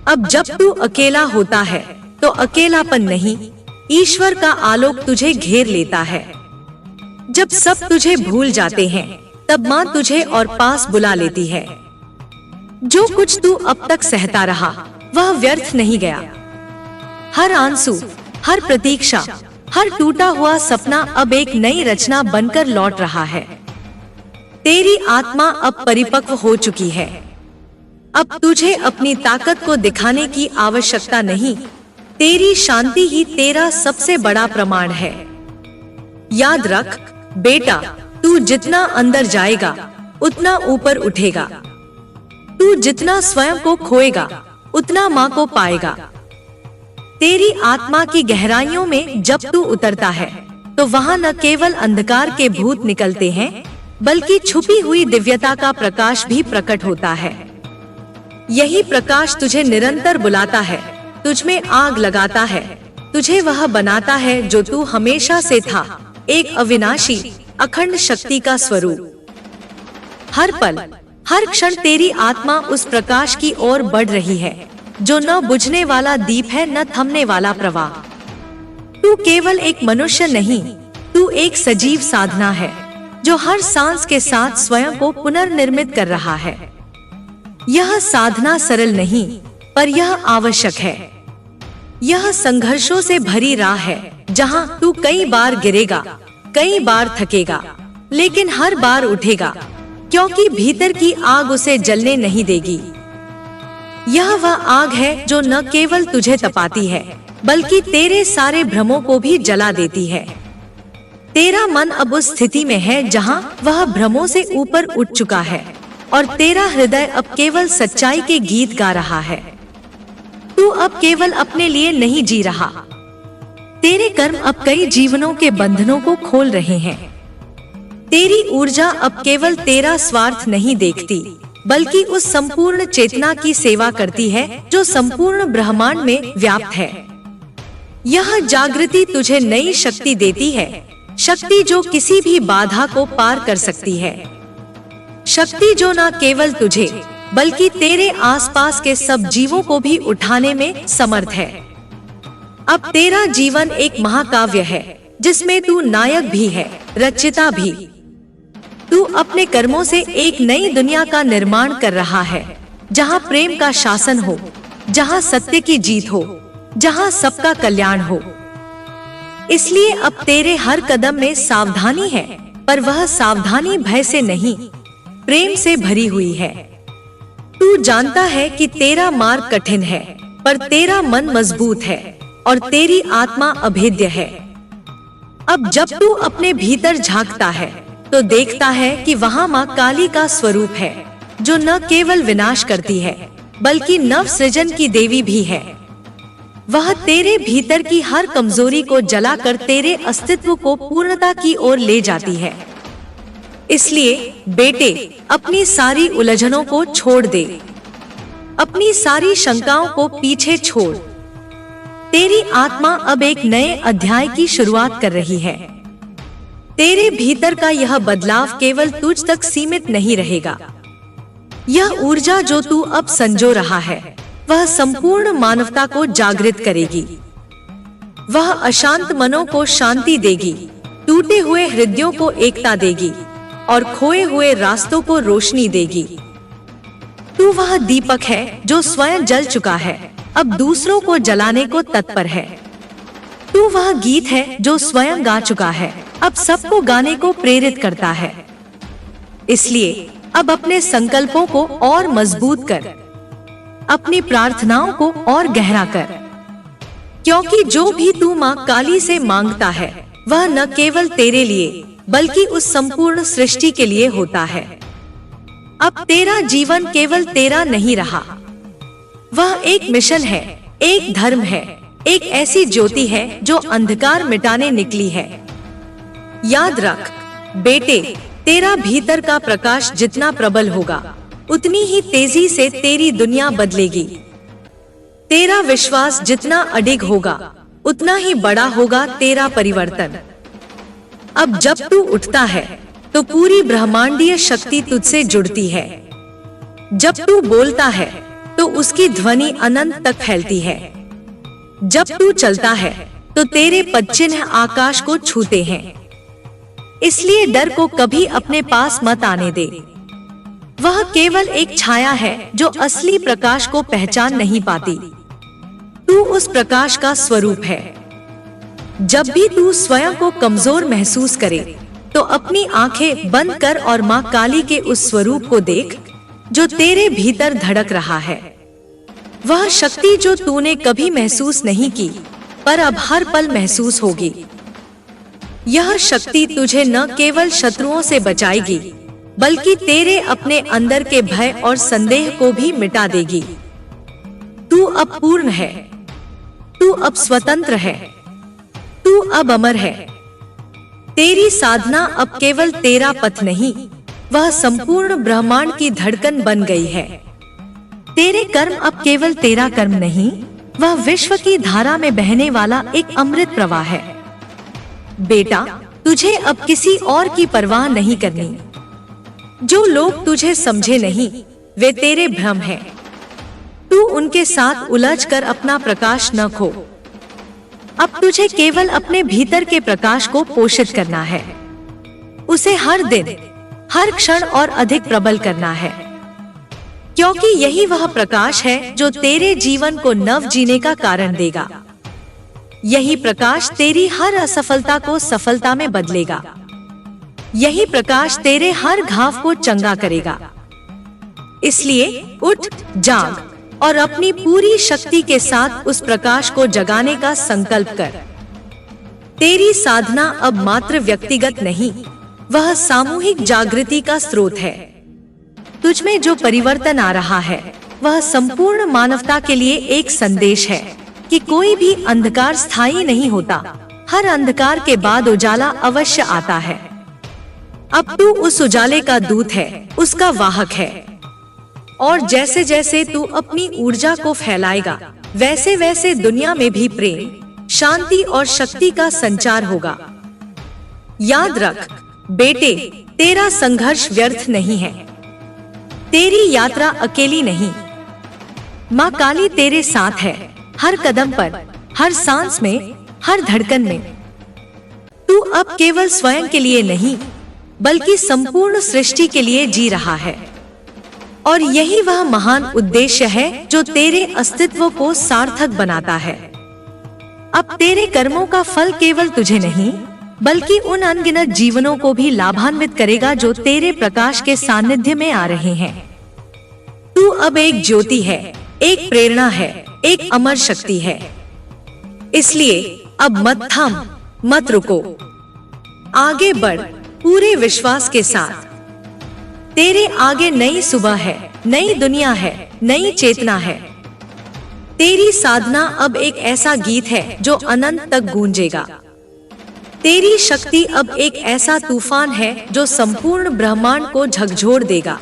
अब जब तू अकेला होता है तो अकेलापन नहीं, ईश्वर का आलोक तुझे घेर लेता है। जब सब तुझे भूल जाते हैं तब माँ तुझे और पास बुला लेती है। जो कुछ तू अब तक सहता रहा वह व्यर्थ नहीं गया। हर आंसू, हर प्रतीक्षा, हर टूटा हुआ सपना अब एक नई रचना बनकर लौट रहा है। तेरी आत्मा अब परिपक्व हो चुकी है। अब तुझे अपनी ताकत को दिखाने की आवश्यकता नहीं, तेरी शांति ही तेरा सबसे बड़ा प्रमाण है। याद रख बेटा, तू जितना अंदर जाएगा उतना ऊपर उठेगा। तू जितना स्वयं को खोएगा उतना माँ को पाएगा। तेरी आत्मा की गहराइयों में जब तू उतरता है तो वहाँ न केवल अंधकार के भूत निकलते हैं, बल्कि छुपी हुई दिव्यता का प्रकाश भी प्रकट होता है। यही प्रकाश तुझे निरंतर बुलाता है, तुझ में आग लगाता है, तुझे वह बनाता है जो तू हमेशा से था, एक अविनाशी अखंड शक्ति का स्वरूप। हर पल, हर क्षण तेरी आत्मा उस प्रकाश की ओर बढ़ रही है, जो न बुझने वाला दीप है, न थमने वाला प्रवाह। तू केवल एक मनुष्य नहीं, तू एक सजीव साधना है, जो हर सांस के साथ स्वयं को पुनर्निर्मित कर रहा है। यह साधना सरल नहीं, पर यह आवश्यक है। यह संघर्षों से भरी राह है, जहां तू कई बार गिरेगा, कई बार थकेगा, लेकिन हर बार उठेगा, क्योंकि भीतर की आग उसे जलने नहीं देगी। यह वह आग है जो न केवल तुझे तपाती है, बल्कि तेरे सारे भ्रमों को भी जला देती है। तेरा मन अब उस स्थिति में है जहां वह भ्रमों से ऊपर उठ चुका है, और तेरा हृदय अब केवल सच्चाई के गीत गा रहा है। तू अब केवल अपने लिए नहीं जी रहा। तेरे कर्म अब कई जीवनों के बंधनों को खोल रहे हैं। तेरी ऊर्जा अब केवल तेरा स्वार्थ नहीं देखती, बल्कि उस संपूर्ण चेतना की सेवा करती है जो संपूर्ण ब्रह्मांड में व्याप्त है। यह जागृति तुझे नई शक्ति देती है, शक्ति जो किसी भी बाधा को पार कर सकती है, शक्ति जो न केवल तुझे बल्कि तेरे आसपास के सब जीवों को भी उठाने में समर्थ है। अब तेरा जीवन एक महाकाव्य है, जिसमें तू नायक भी है, रचयिता भी। तू अपने कर्मों से एक नई दुनिया का निर्माण कर रहा है, जहां प्रेम का शासन हो, जहां सत्य की जीत हो, जहां सबका कल्याण हो। इसलिए अब तेरे हर कदम में सावधानी है, पर वह सावधानी भय से नहीं, प्रेम से भरी हुई है। तू जानता है कि तेरा मार्ग कठिन है, पर तेरा मन मजबूत है और तेरी आत्मा अभेद्य है। अब जब तू अपने भीतर झांकता है, तो देखता है कि वहाँ माँ काली का स्वरूप है, जो न केवल विनाश करती है, बल्कि नव सृजन की देवी भी है। वह तेरे भीतर की हर कमजोरी को जलाकर तेरे अस्तित्व को पूर्णता की ओर ले जाती है। इसलिए बेटे, अपनी सारी उलझनों को छोड़ दे, अपनी सारी शंकाओं को पीछे छोड़। तेरी आत्मा अब एक नए अध्याय की शुरुआत कर रही है। तेरे भीतर का यह बदलाव केवल तुझ तक सीमित नहीं रहेगा। यह ऊर्जा जो तू अब संजो रहा है, वह संपूर्ण मानवता को जागृत करेगी। वह अशांत मनों को शांति देगी, टूटे हुए हृदयों को एकता देगी और खोए हुए रास्तों को रोशनी देगी। तू वह दीपक है जो स्वयं जल चुका है, अब दूसरों को जलाने को तत्पर है। तू वह गीत है जो स्वयं गा चुका है, अब सबको गाने को प्रेरित करता है। इसलिए अब अपने संकल्पों को और मजबूत कर, अपनी प्रार्थनाओं को और गहरा कर, क्योंकि जो भी तू माँ काली से मांगता है, वह न केवल तेरे लिए बल्कि उस संपूर्ण सृष्टि के लिए होता है। अब तेरा जीवन केवल तेरा नहीं रहा, वह एक मिशन है, एक धर्म है, एक ऐसी ज्योति है जो अंधकार मिटाने निकली है। याद रख बेटे, तेरा भीतर का प्रकाश जितना प्रबल होगा, उतनी ही तेजी से तेरी दुनिया बदलेगी। तेरा विश्वास जितना अडिग होगा, उतना ही बड़ा होगा तेरा परिवर्तन। अब जब तू उठता है, तो पूरी ब्रह्मांडीय शक्ति तुझसे जुड़ती है। जब तू बोलता है, तो उसकी ध्वनि अनंत तक फैलती है। जब तू चलता है, तो तेरे पदचिन्ह आकाश को छूते हैं। इसलिए डर को कभी अपने पास मत आने दे। वह केवल एक छाया है जो असली प्रकाश को पहचान नहीं पाती। तू उस प्रकाश का स्वरूप है। जब भी तू स्वयं को कमजोर महसूस करे, तो अपनी आंखें बंद कर और माँ काली के उस स्वरूप को देख जो तेरे भीतर धड़क रहा है। वह शक्ति जो तूने कभी महसूस नहीं की, पर अब हर पल महसूस होगी। यह शक्ति तुझे न केवल शत्रुओं से बचाएगी, बल्कि तेरे अपने अंदर के भय और संदेह को भी मिटा देगी। तू अब पूर्ण है, तू अब स्वतंत्र है, तू अब अमर है। तेरी साधना अब केवल तेरा पथ नहीं, वह संपूर्ण ब्रह्मांड की धड़कन बन गई है। तेरे कर्म अब केवल तेरा कर्म नहीं, वह विश्व की धारा में बहने वाला एक अमृत प्रवाह है। बेटा, तुझे अब किसी और की परवाह नहीं करनी। जो लोग तुझे समझे नहीं, वे तेरे भ्रम हैं। तू उनके साथ उलझ कर अपना प्रकाश न खो। अब तुझे केवल अपने भीतर के प्रकाश को पोषित करना है, उसे हर दिन, हर क्षण और अधिक प्रबल करना है, क्योंकि यही वह प्रकाश है जो तेरे जीवन को नव जीने का कारण देगा। यही प्रकाश तेरी हर असफलता को सफलता में बदलेगा। यही प्रकाश तेरे हर घाव को चंगा करेगा। इसलिए उठ, जाग और अपनी पूरी शक्ति के साथ उस प्रकाश को जगाने का संकल्प कर। तेरी साधना अब मात्र व्यक्तिगत नहीं, वह सामूहिक जागृति का स्रोत है। तुझमें जो परिवर्तन आ रहा है, वह संपूर्ण मानवता के लिए एक संदेश है कि कोई भी अंधकार स्थायी नहीं होता। हर अंधकार के बाद उजाला अवश्य आता है। अब तू उस उजाले का दूत है, उसका वाहक है। और जैसे जैसे तू अपनी ऊर्जा को फैलाएगा, वैसे वैसे दुनिया में भी प्रेम, शांति और शक्ति का संचार होगा। याद रख बेटे, तेरा संघर्ष व्यर्थ नहीं है। तेरी यात्रा अकेली नहीं, माँ काली तेरे साथ है, हर कदम पर, हर सांस में, हर धड़कन में। तू अब केवल स्वयं के लिए नहीं, बल्कि संपूर्ण सृष्टि के लिए जी रहा है। और यही वह महान उद्देश्य है जो तेरे अस्तित्व को सार्थक बनाता है। अब तेरे कर्मों का फल केवल तुझे नहीं, बल्कि उन अनगिनत जीवनों को भी लाभान्वित करेगा जो तेरे प्रकाश के सानिध्य में आ रहे हैं। तू अब एक ज्योति है, एक प्रेरणा है, एक अमर शक्ति है। इसलिए अब मत थम, मत रुको, आगे बढ़ पूरे विश्वास के साथ। तेरे आगे नई सुबह है, नई दुनिया है, नई चेतना है। तेरी साधना अब एक ऐसा गीत है जो अनंत तक गूंजेगा। तेरी शक्ति अब एक ऐसा तूफान है जो संपूर्ण ब्रह्मांड को झकझोर देगा।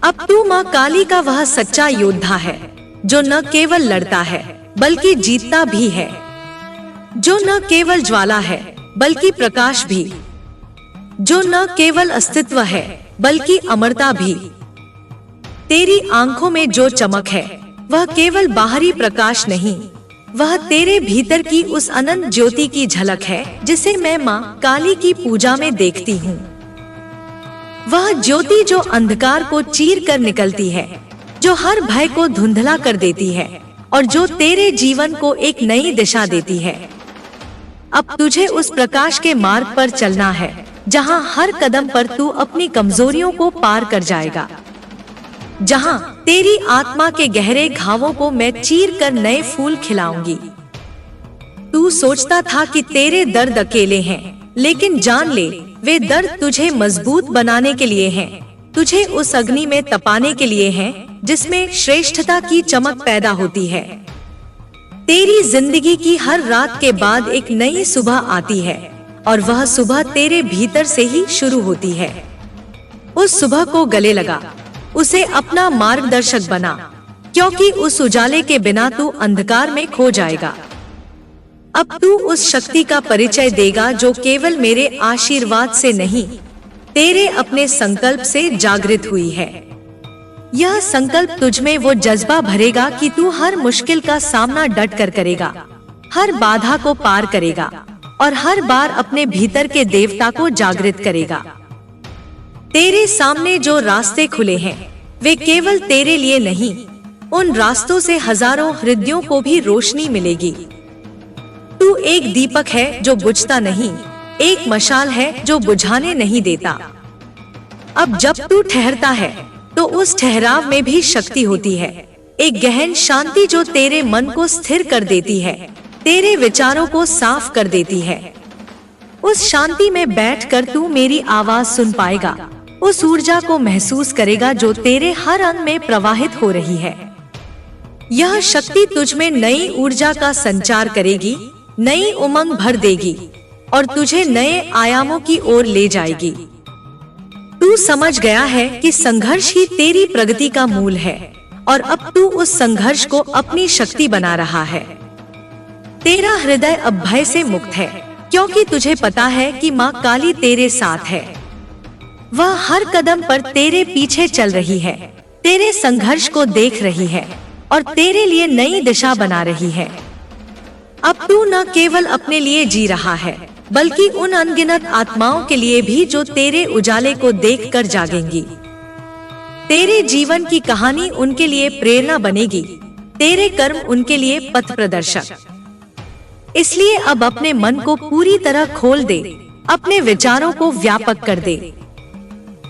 अब तू माँ काली का वह सच्चा योद्धा है जो न केवल लड़ता है बल्कि जीतता भी है, जो न केवल ज्वाला है बल्कि प्रकाश भी, जो न केवल अस्तित्व है बल्कि अमरता भी। तेरी आंखों में जो चमक है वह केवल बाहरी प्रकाश नहीं, वह तेरे भीतर की उस अनंत ज्योति की झलक है जिसे मैं माँ काली की पूजा में देखती हूँ। वह ज्योति जो अंधकार को चीर कर निकलती है, जो हर भय को धुंधला कर देती है और जो तेरे जीवन को एक नई दिशा देती है। अब तुझे उस प्रकाश के मार्ग पर चलना है जहाँ हर कदम पर तू अपनी कमजोरियों को पार कर जाएगा, जहाँ तेरी आत्मा के गहरे घावों को मैं चीर कर नए फूल खिलाऊंगी। तू सोचता था कि तेरे दर्द अकेले हैं, लेकिन जान ले वे दर्द तुझे मजबूत बनाने के लिए हैं, तुझे उस अग्नि में तपाने के लिए हैं जिसमें श्रेष्ठता की चमक पैदा होती है। तेरी जिंदगी की हर रात के बाद एक नई सुबह आती है और वह सुबह तेरे भीतर से ही शुरू होती है। उस सुबह को गले लगा, उसे अपना मार्गदर्शक बना, क्योंकि उस उजाले के बिना तू अंधकार में खो जाएगा। अब तू उस शक्ति का परिचय देगा जो केवल मेरे आशीर्वाद से नहीं, तेरे अपने संकल्प से जागृत हुई है। यह संकल्प तुझमें वो जज्बा भरेगा कि तू हर मुश्किल का सामना डट कर करेगा, हर बाधा को पार करेगा और हर बार अपने भीतर के देवता को जागृत करेगा। तेरे सामने जो रास्ते खुले हैं वे केवल तेरे लिए नहीं, उन रास्तों से हजारों हृदयों को भी रोशनी मिलेगी। तू एक दीपक है जो बुझता नहीं, एक मशाल है जो बुझाने नहीं देता। अब जब तू ठहरता है तो उस ठहराव में भी शक्ति होती है, एक गहन शांति जो तेरे मन को स्थिर कर देती है, तेरे विचारों को साफ कर देती है। उस शांति में बैठकर तू मेरी आवाज सुन पाएगा, उस ऊर्जा को महसूस करेगा जो तेरे हर अंग में प्रवाहित हो रही है। यह शक्ति तुझ में नई ऊर्जा का संचार करेगी, नई उमंग भर देगी, और तुझे नए आयामों की ओर ले जाएगी। तू समझ गया है कि संघर्ष ही तेरी प्रगति का मूल है और अब तू उस संघर्ष को अपनी शक्ति बना रहा है। तेरा हृदय अब भय से मुक्त है, क्योंकि तुझे पता है कि माँ काली तेरे साथ है। वह हर कदम पर तेरे पीछे चल रही है, तेरे संघर्ष को देख रही है और तेरे लिए नई दिशा बना रही है। अब तू न केवल अपने लिए जी रहा है, बल्कि उन अनगिनत आत्माओं के लिए भी जो तेरे उजाले को देखकर जागेंगी। तेरे जीवन की कहानी उनके लिए प्रेरणा बनेगी, तेरे कर्म उनके लिए पथ प्रदर्शक। इसलिए अब अपने मन को पूरी तरह खोल दे, अपने विचारों को व्यापक कर दे।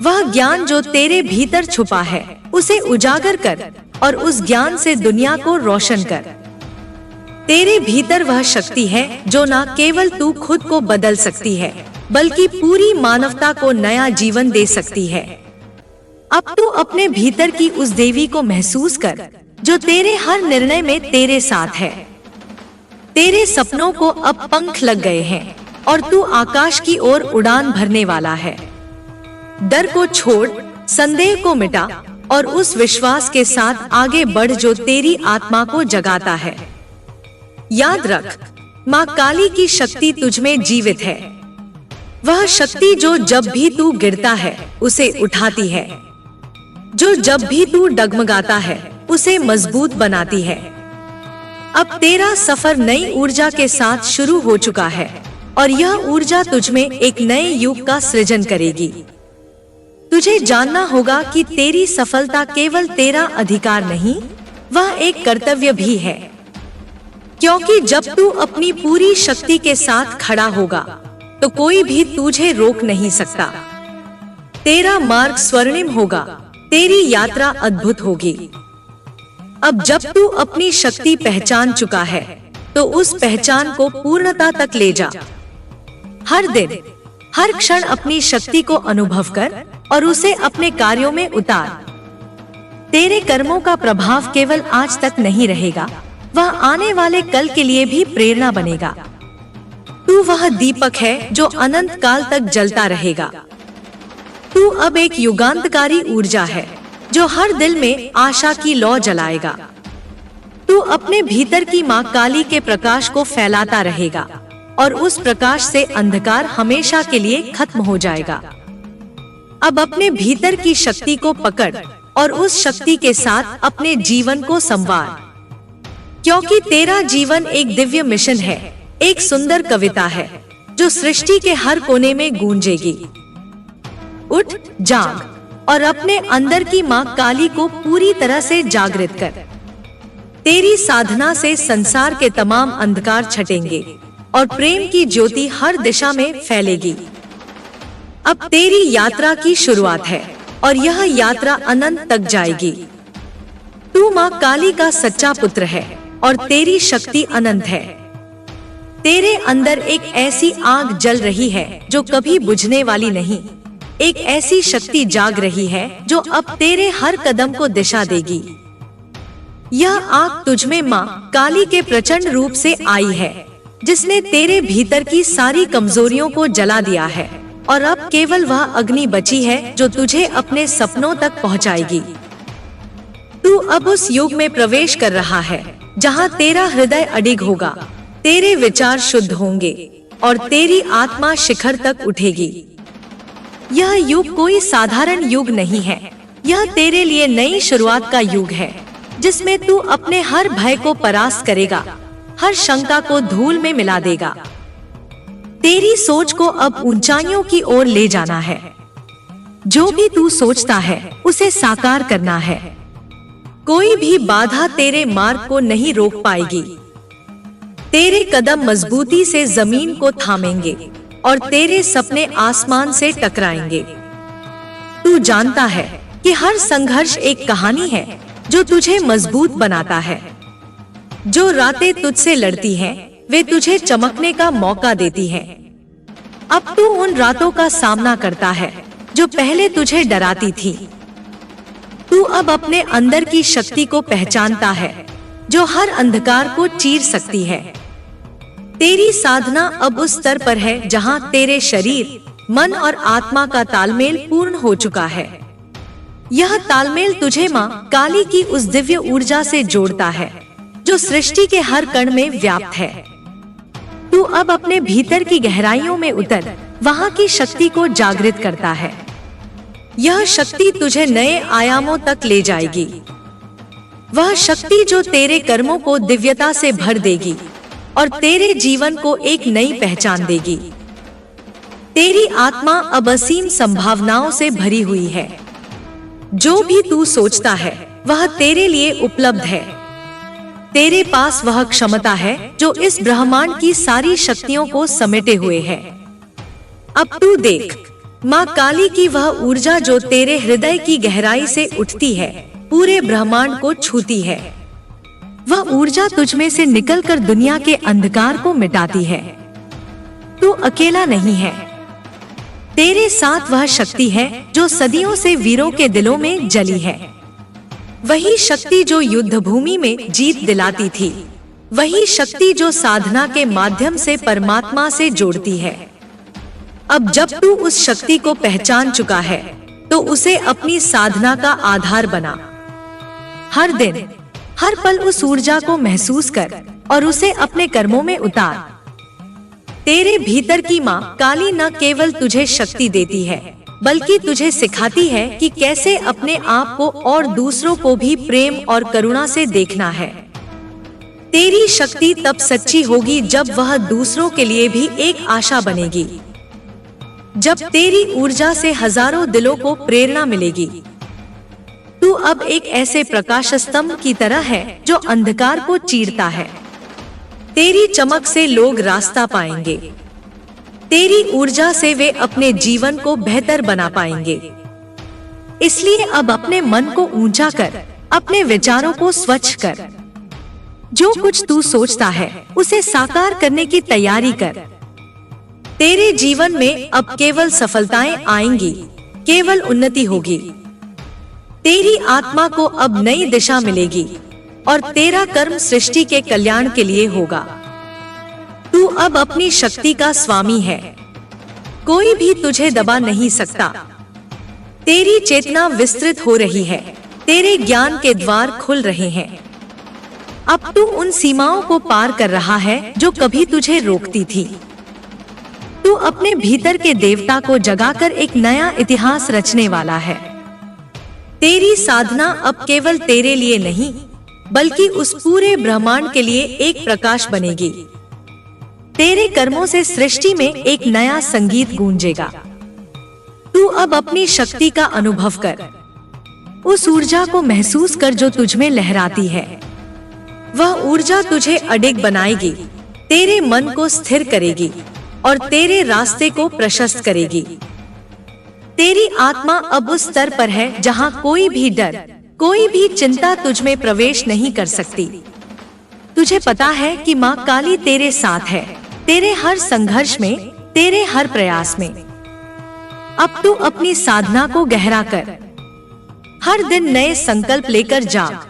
वह ज्ञान जो तेरे भीतर छुपा है उसे उजागर कर और उस ज्ञान से दुनिया को रोशन कर। तेरे भीतर वह शक्ति है जो न केवल तू खुद को बदल सकती है, बल्कि पूरी मानवता को नया जीवन दे सकती है। अब तू अपने भीतर की उस देवी को महसूस कर जो तेरे हर निर्णय में तेरे साथ है। तेरे सपनों को अब पंख लग गए हैं और तू आकाश की ओर उड़ान भरने वाला है। डर को छोड़, संदेह को मिटा और उस विश्वास के साथ आगे बढ़ जो तेरी आत्मा को जगाता है। याद रख, माँ काली की शक्ति तुझमें जीवित है। वह शक्ति जो जब भी तू गिरता है उसे उठाती है, जो जब भी तू डगमगाता है उसे मजबूत बनाती है। अब तेरा सफर नई ऊर्जा के साथ शुरू हो चुका है और यह ऊर्जा तुझमें एक नए युग का सृजन करेगी। तुझे जानना होगा कि तेरी सफलता केवल तेरा अधिकार नहीं, वह एक कर्तव्य भी है। क्योंकि जब तू अपनी पूरी शक्ति के साथ खड़ा होगा तो कोई भी तुझे रोक नहीं सकता। तेरा मार्ग स्वर्णिम होगा, तेरी यात्रा अद्भुत होगी। अब जब तू अपनी शक्ति पहचान चुका है तो उस पहचान को पूर्णता तक ले जा। हर दिन, हर क्षण अपनी शक्ति को अनुभव कर और उसे अपने कार्यों में उतार। तेरे कर्मों का प्रभाव केवल आज तक नहीं रहेगा, वह आने वाले कल के लिए भी प्रेरणा बनेगा। तू वह दीपक है जो अनंत काल तक जलता रहेगा। तू अब एक युगांतकारी ऊर्जा है जो हर दिल में आशा की लौ जलाएगा। तू अपने भीतर की माँ काली के प्रकाश को फैलाता रहेगा और उस प्रकाश से अंधकार हमेशा के लिए खत्म हो जाएगा। अब अपने भीतर की शक्ति को पकड़ और उस शक्ति के साथ अपने जीवन को संवार, क्योंकि तेरा जीवन एक दिव्य मिशन है, एक सुंदर कविता है जो सृष्टि के हर कोने में गूंजेगी। उठ, जाग और अपने अंदर की माँ काली को पूरी तरह से जागृत कर। तेरी साधना से संसार के तमाम अंधकार छटेंगे और प्रेम की ज्योति हर दिशा में फैलेगी। अब तेरी यात्रा की शुरुआत है और यह यात्रा अनंत तक जाएगी। तू माँ काली का सच्चा पुत्र है और तेरी शक्ति अनंत है। तेरे अंदर एक ऐसी आग जल रही है जो कभी बुझने वाली नहीं। एक ऐसी शक्ति जाग रही है जो अब तेरे हर कदम को दिशा देगी। यह आग तुझमें माँ काली के प्रचंड रूप से आई है, जिसने तेरे भीतर की सारी कमजोरियों को जला दिया है और अब केवल वह अग्नि बची है जो तुझे अपने सपनों तक पहुँचाएगी। तू अब उस युग में प्रवेश कर रहा है जहाँ तेरा हृदय अडिग होगा, तेरे विचार शुद्ध होंगे और तेरी आत्मा शिखर तक उठेगी। यह युग कोई साधारण युग नहीं है, यह तेरे लिए नई शुरुआत का युग है, जिसमें तू अपने हर भय को परास्त करेगा, हर शंका को धूल में मिला देगा। तेरी सोच को अब ऊंचाइयों की ओर ले जाना है। जो भी तू सोचता है उसे साकार करना है। कोई भी बाधा तेरे मार्ग को नहीं रोक पाएगी। तेरे कदम मजबूती से जमीन को थामेंगे और तेरे सपने आसमान से टकराएंगे। तू जानता है कि हर संघर्ष एक कहानी है जो तुझे मजबूत बनाता है। जो रातें तुझसे लड़ती हैं, वे तुझे चमकने का मौका देती हैं। अब तू उन रातों का सामना करता है जो पहले तुझे डराती थी। तू अब अपने अंदर की शक्ति को पहचानता है जो हर अंधकार को चीर सकती है। तेरी साधना अब उस स्तर पर है जहाँ तेरे शरीर, मन और आत्मा का तालमेल पूर्ण हो चुका है। यह तालमेल तुझे माँ काली की उस दिव्य ऊर्जा से जोड़ता है जो सृष्टि के हर कण में व्याप्त है। तू अब अपने भीतर की गहराइयों में उतर, वहाँ की शक्ति को जागृत करता है। यह शक्ति तुझे नए आयामों तक ले जाएगी। वह शक्ति जो तेरे कर्मों को दिव्यता से भर देगी और तेरे जीवन को एक नई पहचान देगी। तेरी आत्मा अब असीम संभावनाओं से भरी हुई है। जो भी तू सोचता है वह तेरे लिए उपलब्ध है। तेरे पास वह क्षमता है जो इस ब्रह्मांड की सारी शक्तियों को समेटे हुए है। अब तू देख, माँ काली की वह ऊर्जा जो तेरे हृदय की गहराई से उठती है, पूरे ब्रह्मांड को छूती है। वह ऊर्जा तुझ में से निकलकर दुनिया के अंधकार को मिटाती है। तू अकेला नहीं है। तेरे साथ वह शक्ति है जो सदियों से वीरों के दिलों में जली है। वही शक्ति जो युद्ध भूमि में जीत दिलाती थी, वही शक्ति जो साधना के माध्यम से परमात्मा से जोड़ती है। अब जब तू उस शक्ति को पहचान चुका है तो उसे अपनी साधना का आधार बना। हर दिन, हर पल उस ऊर्जा को महसूस कर और उसे अपने कर्मों में उतार। तेरे भीतर की माँ काली न केवल तुझे शक्ति देती है, बल्कि तुझे सिखाती है कि कैसे अपने आप को और दूसरों को भी प्रेम और करुणा से देखना है। तेरी शक्ति तब सच्ची होगी जब वह दूसरों के लिए भी एक आशा बनेगी। जब तेरी ऊर्जा से हजारों दिलों को प्रेरणा मिलेगी। तू अब एक ऐसे प्रकाश स्तंभ की तरह है जो अंधकार को चीरता है। तेरी चमक से लोग रास्ता पाएंगे। तेरी ऊर्जा से वे अपने जीवन को बेहतर बना पाएंगे। इसलिए अब अपने मन को ऊंचा कर, अपने विचारों को स्वच्छ कर। जो कुछ तू सोचता है उसे साकार करने की तैयारी कर। तेरे जीवन में अब केवल सफलताएं आएंगी, केवल उन्नति होगी। तेरी आत्मा को अब नई दिशा मिलेगी और तेरा कर्म सृष्टि के कल्याण के लिए होगा। तू अब अपनी शक्ति का स्वामी है। कोई भी तुझे दबा नहीं सकता। तेरी चेतना विस्तृत हो रही है। तेरे ज्ञान के द्वार खुल रहे हैं। अब तू उन सीमाओं को पार कर रहा है जो कभी तुझे रोकती थी। तू अपने भीतर के देवता को जगाकर एक नया इतिहास रचने वाला है। तेरी साधना अब केवल तेरे लिए नहीं, बल्कि उस पूरे ब्रह्मांड के लिए एक प्रकाश बनेगी। तेरे कर्मों से सृष्टि में एक नया संगीत गूंजेगा। तू अब अपनी शक्ति का अनुभव कर। उस ऊर्जा को महसूस कर जो तुझ में लहराती है। वह ऊर्जा तुझे अडिग बनाएगी, तेरे मन को स्थिर करेगी और तेरे रास्ते को प्रशस्त करेगी। तेरी आत्मा अब उस स्तर पर है जहाँ कोई भी डर, कोई भी चिंता तुझ में प्रवेश नहीं कर सकती। तुझे पता है कि माँ काली तेरे साथ है, तेरे हर संघर्ष में, तेरे हर प्रयास में। अब तू अपनी साधना को गहरा कर। हर दिन नए संकल्प लेकर जाग।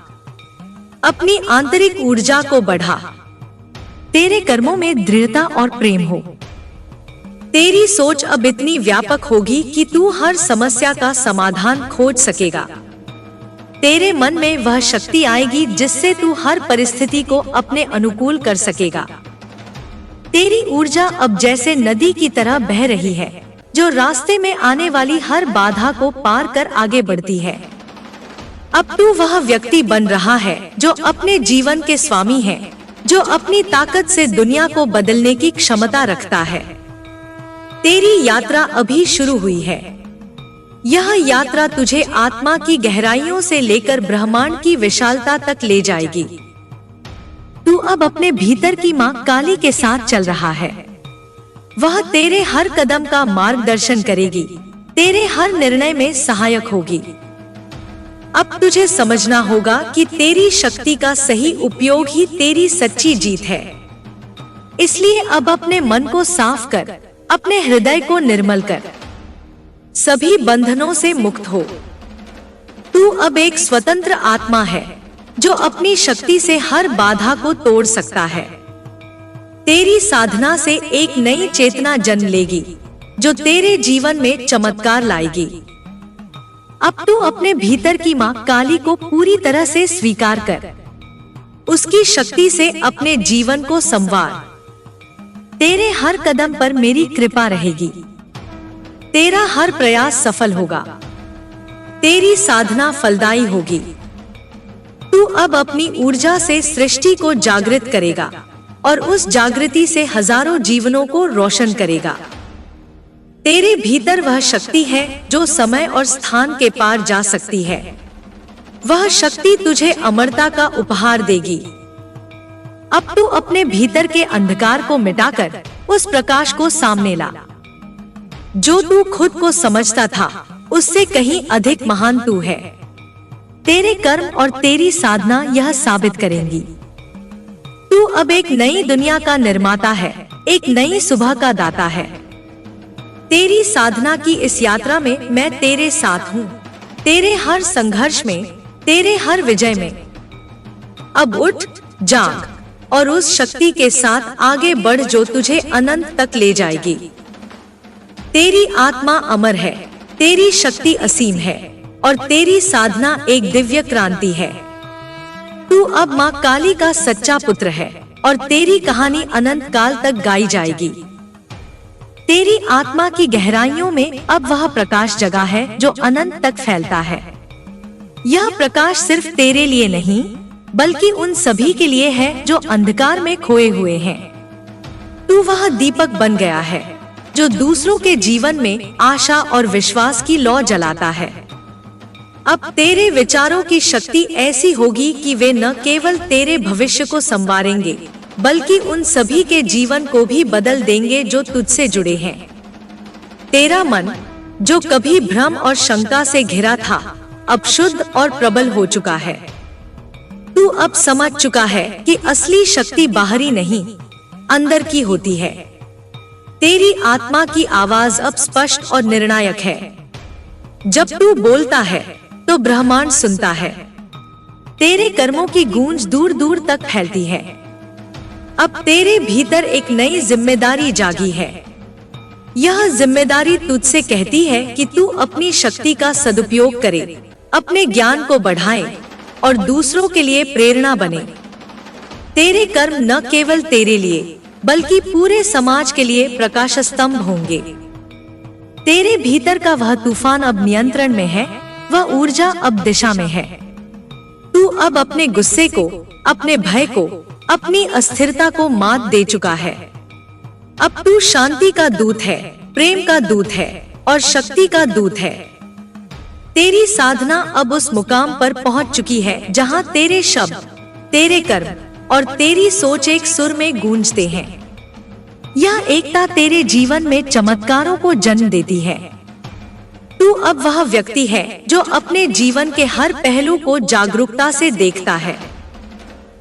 अपनी आंतरिक ऊर्जा को बढ़ा। तेरे कर्मों में दृढ़ता और प्रेम हो। तेरी सोच अब इतनी व्यापक होगी कि तू हर समस्या का समाधान खोज सकेगा। तेरे मन में वह शक्ति आएगी जिससे तू हर परिस्थिति को अपने अनुकूल कर सकेगा। तेरी ऊर्जा अब जैसे नदी की तरह बह रही है, जो रास्ते में आने वाली हर बाधा को पार कर आगे बढ़ती है। अब तू वह व्यक्ति बन रहा है जो अपने जीवन के स्वामी है, जो अपनी ताकत से दुनिया को बदलने की क्षमता रखता है। तेरी यात्रा अभी शुरू हुई है। यह यात्रा तुझे आत्मा की गहराइयों से लेकर ब्रह्मांड की विशालता तक ले जाएगी। तू अब अपने भीतर की माँ काली के साथ चल रहा है। वह तेरे हर कदम का मार्गदर्शन करेगी, तेरे हर निर्णय में सहायक होगी। अब तुझे समझना होगा कि तेरी शक्ति का सही उपयोग ही तेरी सच्ची जीत है। इसलिए अब अपने मन को साफ कर, अपने हृदय को निर्मल कर, सभी बंधनों से मुक्त हो। तू अब एक स्वतंत्र आत्मा है जो अपनी शक्ति से हर बाधा को तोड़ सकता है। तेरी साधना से एक नई चेतना जन्म लेगी जो तेरे जीवन में चमत्कार लाएगी। अब तू अपने भीतर की माँ काली को पूरी तरह से स्वीकार कर। उसकी शक्ति से अपने जीवन को संवार। तेरे हर कदम पर मेरी कृपा रहेगी। तेरा हर प्रयास सफल होगा। तेरी साधना फलदायी होगी। तू अब अपनी ऊर्जा से सृष्टि को जागृत करेगा और उस जागृति से हजारों जीवनों को रोशन करेगा। तेरे भीतर वह शक्ति है जो समय और स्थान के पार जा सकती है। वह शक्ति तुझे अमरता का उपहार देगी। अब तू अपने भीतर के अंधकार को मिटाकर उस प्रकाश को सामने ला। जो तू खुद को समझता था उससे कहीं अधिक महान तू है। तेरे कर्म और तेरी साधना यह साबित करेंगी। तू अब एक नई दुनिया का निर्माता है, एक नई सुबह का दाता है। तेरी साधना की इस यात्रा में मैं तेरे साथ हूँ, तेरे हर संघर्ष में, तेरे हर विजय में। अब उठ, जाग और उस शक्ति के साथ आगे बढ़ जो तुझे अनंत तक ले जाएगी। तेरी आत्मा अमर है, तेरी शक्ति असीम है और तेरी साधना एक दिव्य क्रांति है। तू अब माँ काली का सच्चा पुत्र है और तेरी कहानी अनंत काल तक गाई जाएगी। तेरी आत्मा की गहराइयों में अब वह प्रकाश जगा है जो अनंत तक फैलता है। यह प्रकाश सिर्फ तेरे लिए नहीं बल्कि उन सभी के लिए है जो अंधकार में खोए हुए हैं। तू वह दीपक बन गया है जो दूसरों के जीवन में आशा और विश्वास की लौ जलाता है। अब तेरे विचारों की शक्ति ऐसी होगी कि वे न केवल तेरे भविष्य को संवारेंगे बल्कि उन सभी के जीवन को भी बदल देंगे जो तुझसे जुड़े हैं। तेरा मन जो कभी भ्रम और शंका से घिरा था अब शुद्ध और प्रबल हो चुका है। तू अब समझ चुका है कि असली शक्ति बाहरी नहीं अंदर की होती है। तेरी आत्मा की आवाज अब स्पष्ट और निर्णायक है। जब तू बोलता है तो ब्रह्मांड सुनता है। तेरे कर्मों की गूंज दूर दूर तक फैलती है। अब तेरे भीतर एक नई जिम्मेदारी जागी है। यह जिम्मेदारी तुझसे कहती है कि तू अपनी शक्ति का सदुपयोग करे, अपने ज्ञान को बढ़ाए और दूसरों के लिए प्रेरणा बने। तेरे कर्म न केवल तेरे लिए बल्कि पूरे समाज के लिए प्रकाश स्तंभ होंगे। तेरे भीतर का वह तूफान अब नियंत्रण में है, वह ऊर्जा अब दिशा में है। तू अब अपने गुस्से को, अपने भय को, अपनी अस्थिरता को मात दे चुका है। अब तू शांति का दूत है, प्रेम का दूत है और शक्ति का दूत है। तेरी साधना अब उस मुकाम पर पहुंच चुकी है जहां तेरे शब्द, तेरे कर्म और तेरी सोच एक सुर में गूंजते हैं। यह एकता तेरे जीवन में चमत्कारों को जन्म देती है। तू अब वह व्यक्ति है जो अपने जीवन के हर पहलू को जागरूकता से देखता है।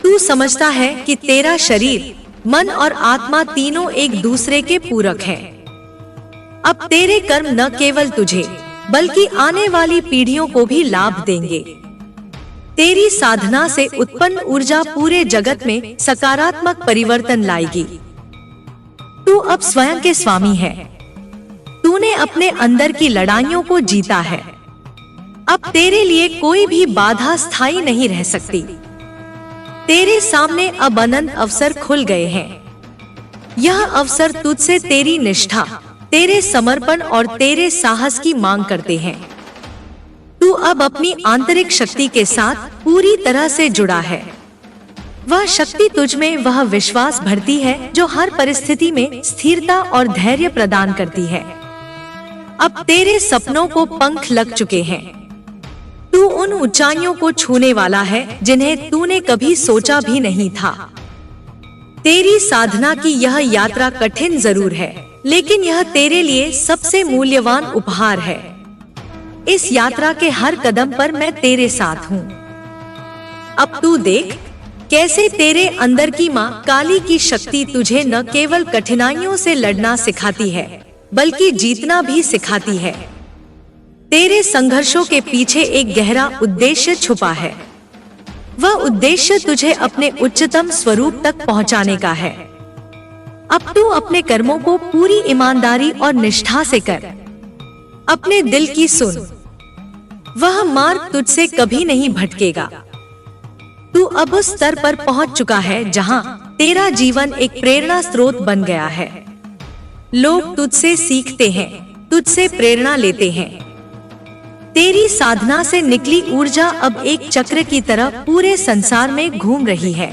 तू समझता है कि तेरा शरीर, मन और आत्मा तीनों एक दूसरे के पूरक हैं। अब तेरे कर्म न केवल तुझे बल्कि आने वाली पीढ़ियों को भी लाभ देंगे। तेरी साधना से उत्पन्न ऊर्जा पूरे जगत में सकारात्मक परिवर्तन लाएगी। तू अब स्वयं के स्वामी है। तूने अपने अंदर की लड़ाइयों को जीता है। अब तेरे लिए कोई भी बाधा स्थायी नहीं रह सकती। तेरे सामने अब अनंत अवसर खुल गए हैं। यह अवसर तुझसे तेरी निष्ठा, तेरे समर्पण और तेरे साहस की मांग करते हैं। तू अब अपनी आंतरिक शक्ति के साथ पूरी तरह से जुड़ा है। वह शक्ति तुझ में वह विश्वास भरती है जो हर परिस्थिति में स्थिरता और धैर्य प्रदान करती है। अब तेरे सपनों को पंख लग चुके हैं। तू उन ऊंचाइयों को छूने वाला है जिन्हें तूने कभी सोचा भी नहीं था। तेरी साधना की यह यात्रा कठिन जरूर है, लेकिन यह तेरे लिए सबसे मूल्यवान उपहार है। इस यात्रा के हर कदम पर मैं तेरे साथ हूँ। अब तू देख कैसे तेरे अंदर की माँ काली की शक्ति तुझे न केवल कठिनाइयों से लड़ना सिखाती है बल्कि जीतना भी सिखाती है। तेरे संघर्षों के पीछे एक गहरा उद्देश्य छुपा है। वह उद्देश्य तुझे अपने उच्चतम स्वरूप तक पहुंचाने का है। अब तू अपने कर्मों को पूरी ईमानदारी और निष्ठा से कर। अपने दिल की सुन, वह मार्ग तुझसे कभी नहीं भटकेगा। तू अब उस स्तर पर पहुंच चुका है जहां तेरा जीवन एक प्रेरणा स्रोत बन गया है। लोग तुझसे सीखते हैं, तुझसे प्रेरणा लेते हैं। तेरी साधना से निकली ऊर्जा अब एक चक्र की तरह पूरे संसार में घूम रही है।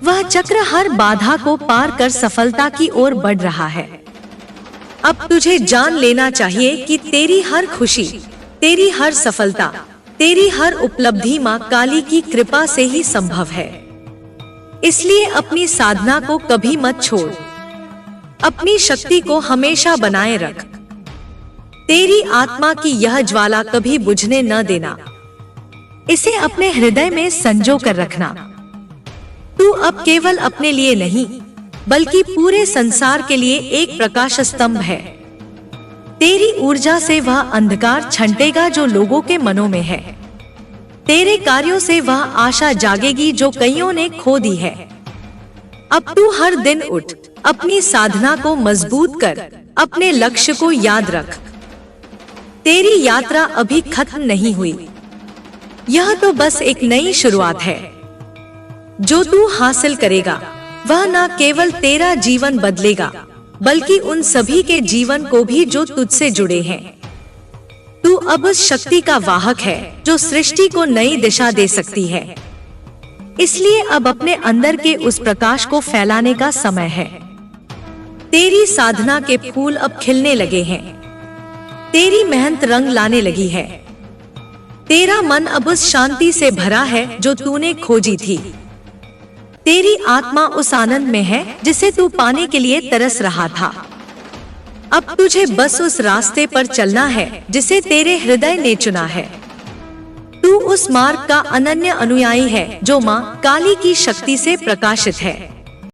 वह चक्र हर बाधा को पार कर सफलता की ओर बढ़ रहा है। अब तुझे जान लेना चाहिए कि तेरी हर खुशी, तेरी हर सफलता, तेरी हर उपलब्धि मां काली की कृपा से ही संभव है। इसलिए अपनी साधना को कभी मत छोड़, अपनी शक्ति को हमेशा बनाए रख। तेरी आत्मा की यह ज्वाला कभी बुझने न देना, इसे अपने हृदय में संजो कर रखना। तू अब केवल अपने लिए नहीं, बल्कि पूरे संसार के लिए एक प्रकाश स्तंभ है। तेरी ऊर्जा से वह अंधकार छंटेगा जो लोगों के मनों में है। तेरे कार्यों से वह आशा जागेगी जो कईयों ने खो दी है। अब तू हर दिन उठ, अपनी साधना को मजबूत कर, अपने लक्ष्य को याद रख। तेरी यात्रा अभी खत्म नहीं हुई, यह तो बस एक नई शुरुआत है। जो तू हासिल करेगा वह न केवल तेरा जीवन बदलेगा, बल्कि उन सभी के जीवन को भी जो तुझसे जुड़े हैं। तू अब उस शक्ति का वाहक है जो सृष्टि को नई दिशा दे सकती है। इसलिए अब अपने अंदर के उस प्रकाश को फैलाने का समय है। तेरी साधना के फूल अब खिलने लगे हैं, तेरी मेहनत रंग लाने लगी है। तेरा मन अब उस शांति से भरा है जो तूने खोजी थी। तेरी आत्मा उस आनंद में है जिसे तू पाने के लिए तरस रहा था। अब तुझे बस उस रास्ते पर चलना है जिसे तेरे हृदय ने चुना है। तू उस मार्ग का अनन्य अनुयायी है जो मां काली की शक्ति से प्रकाशित है।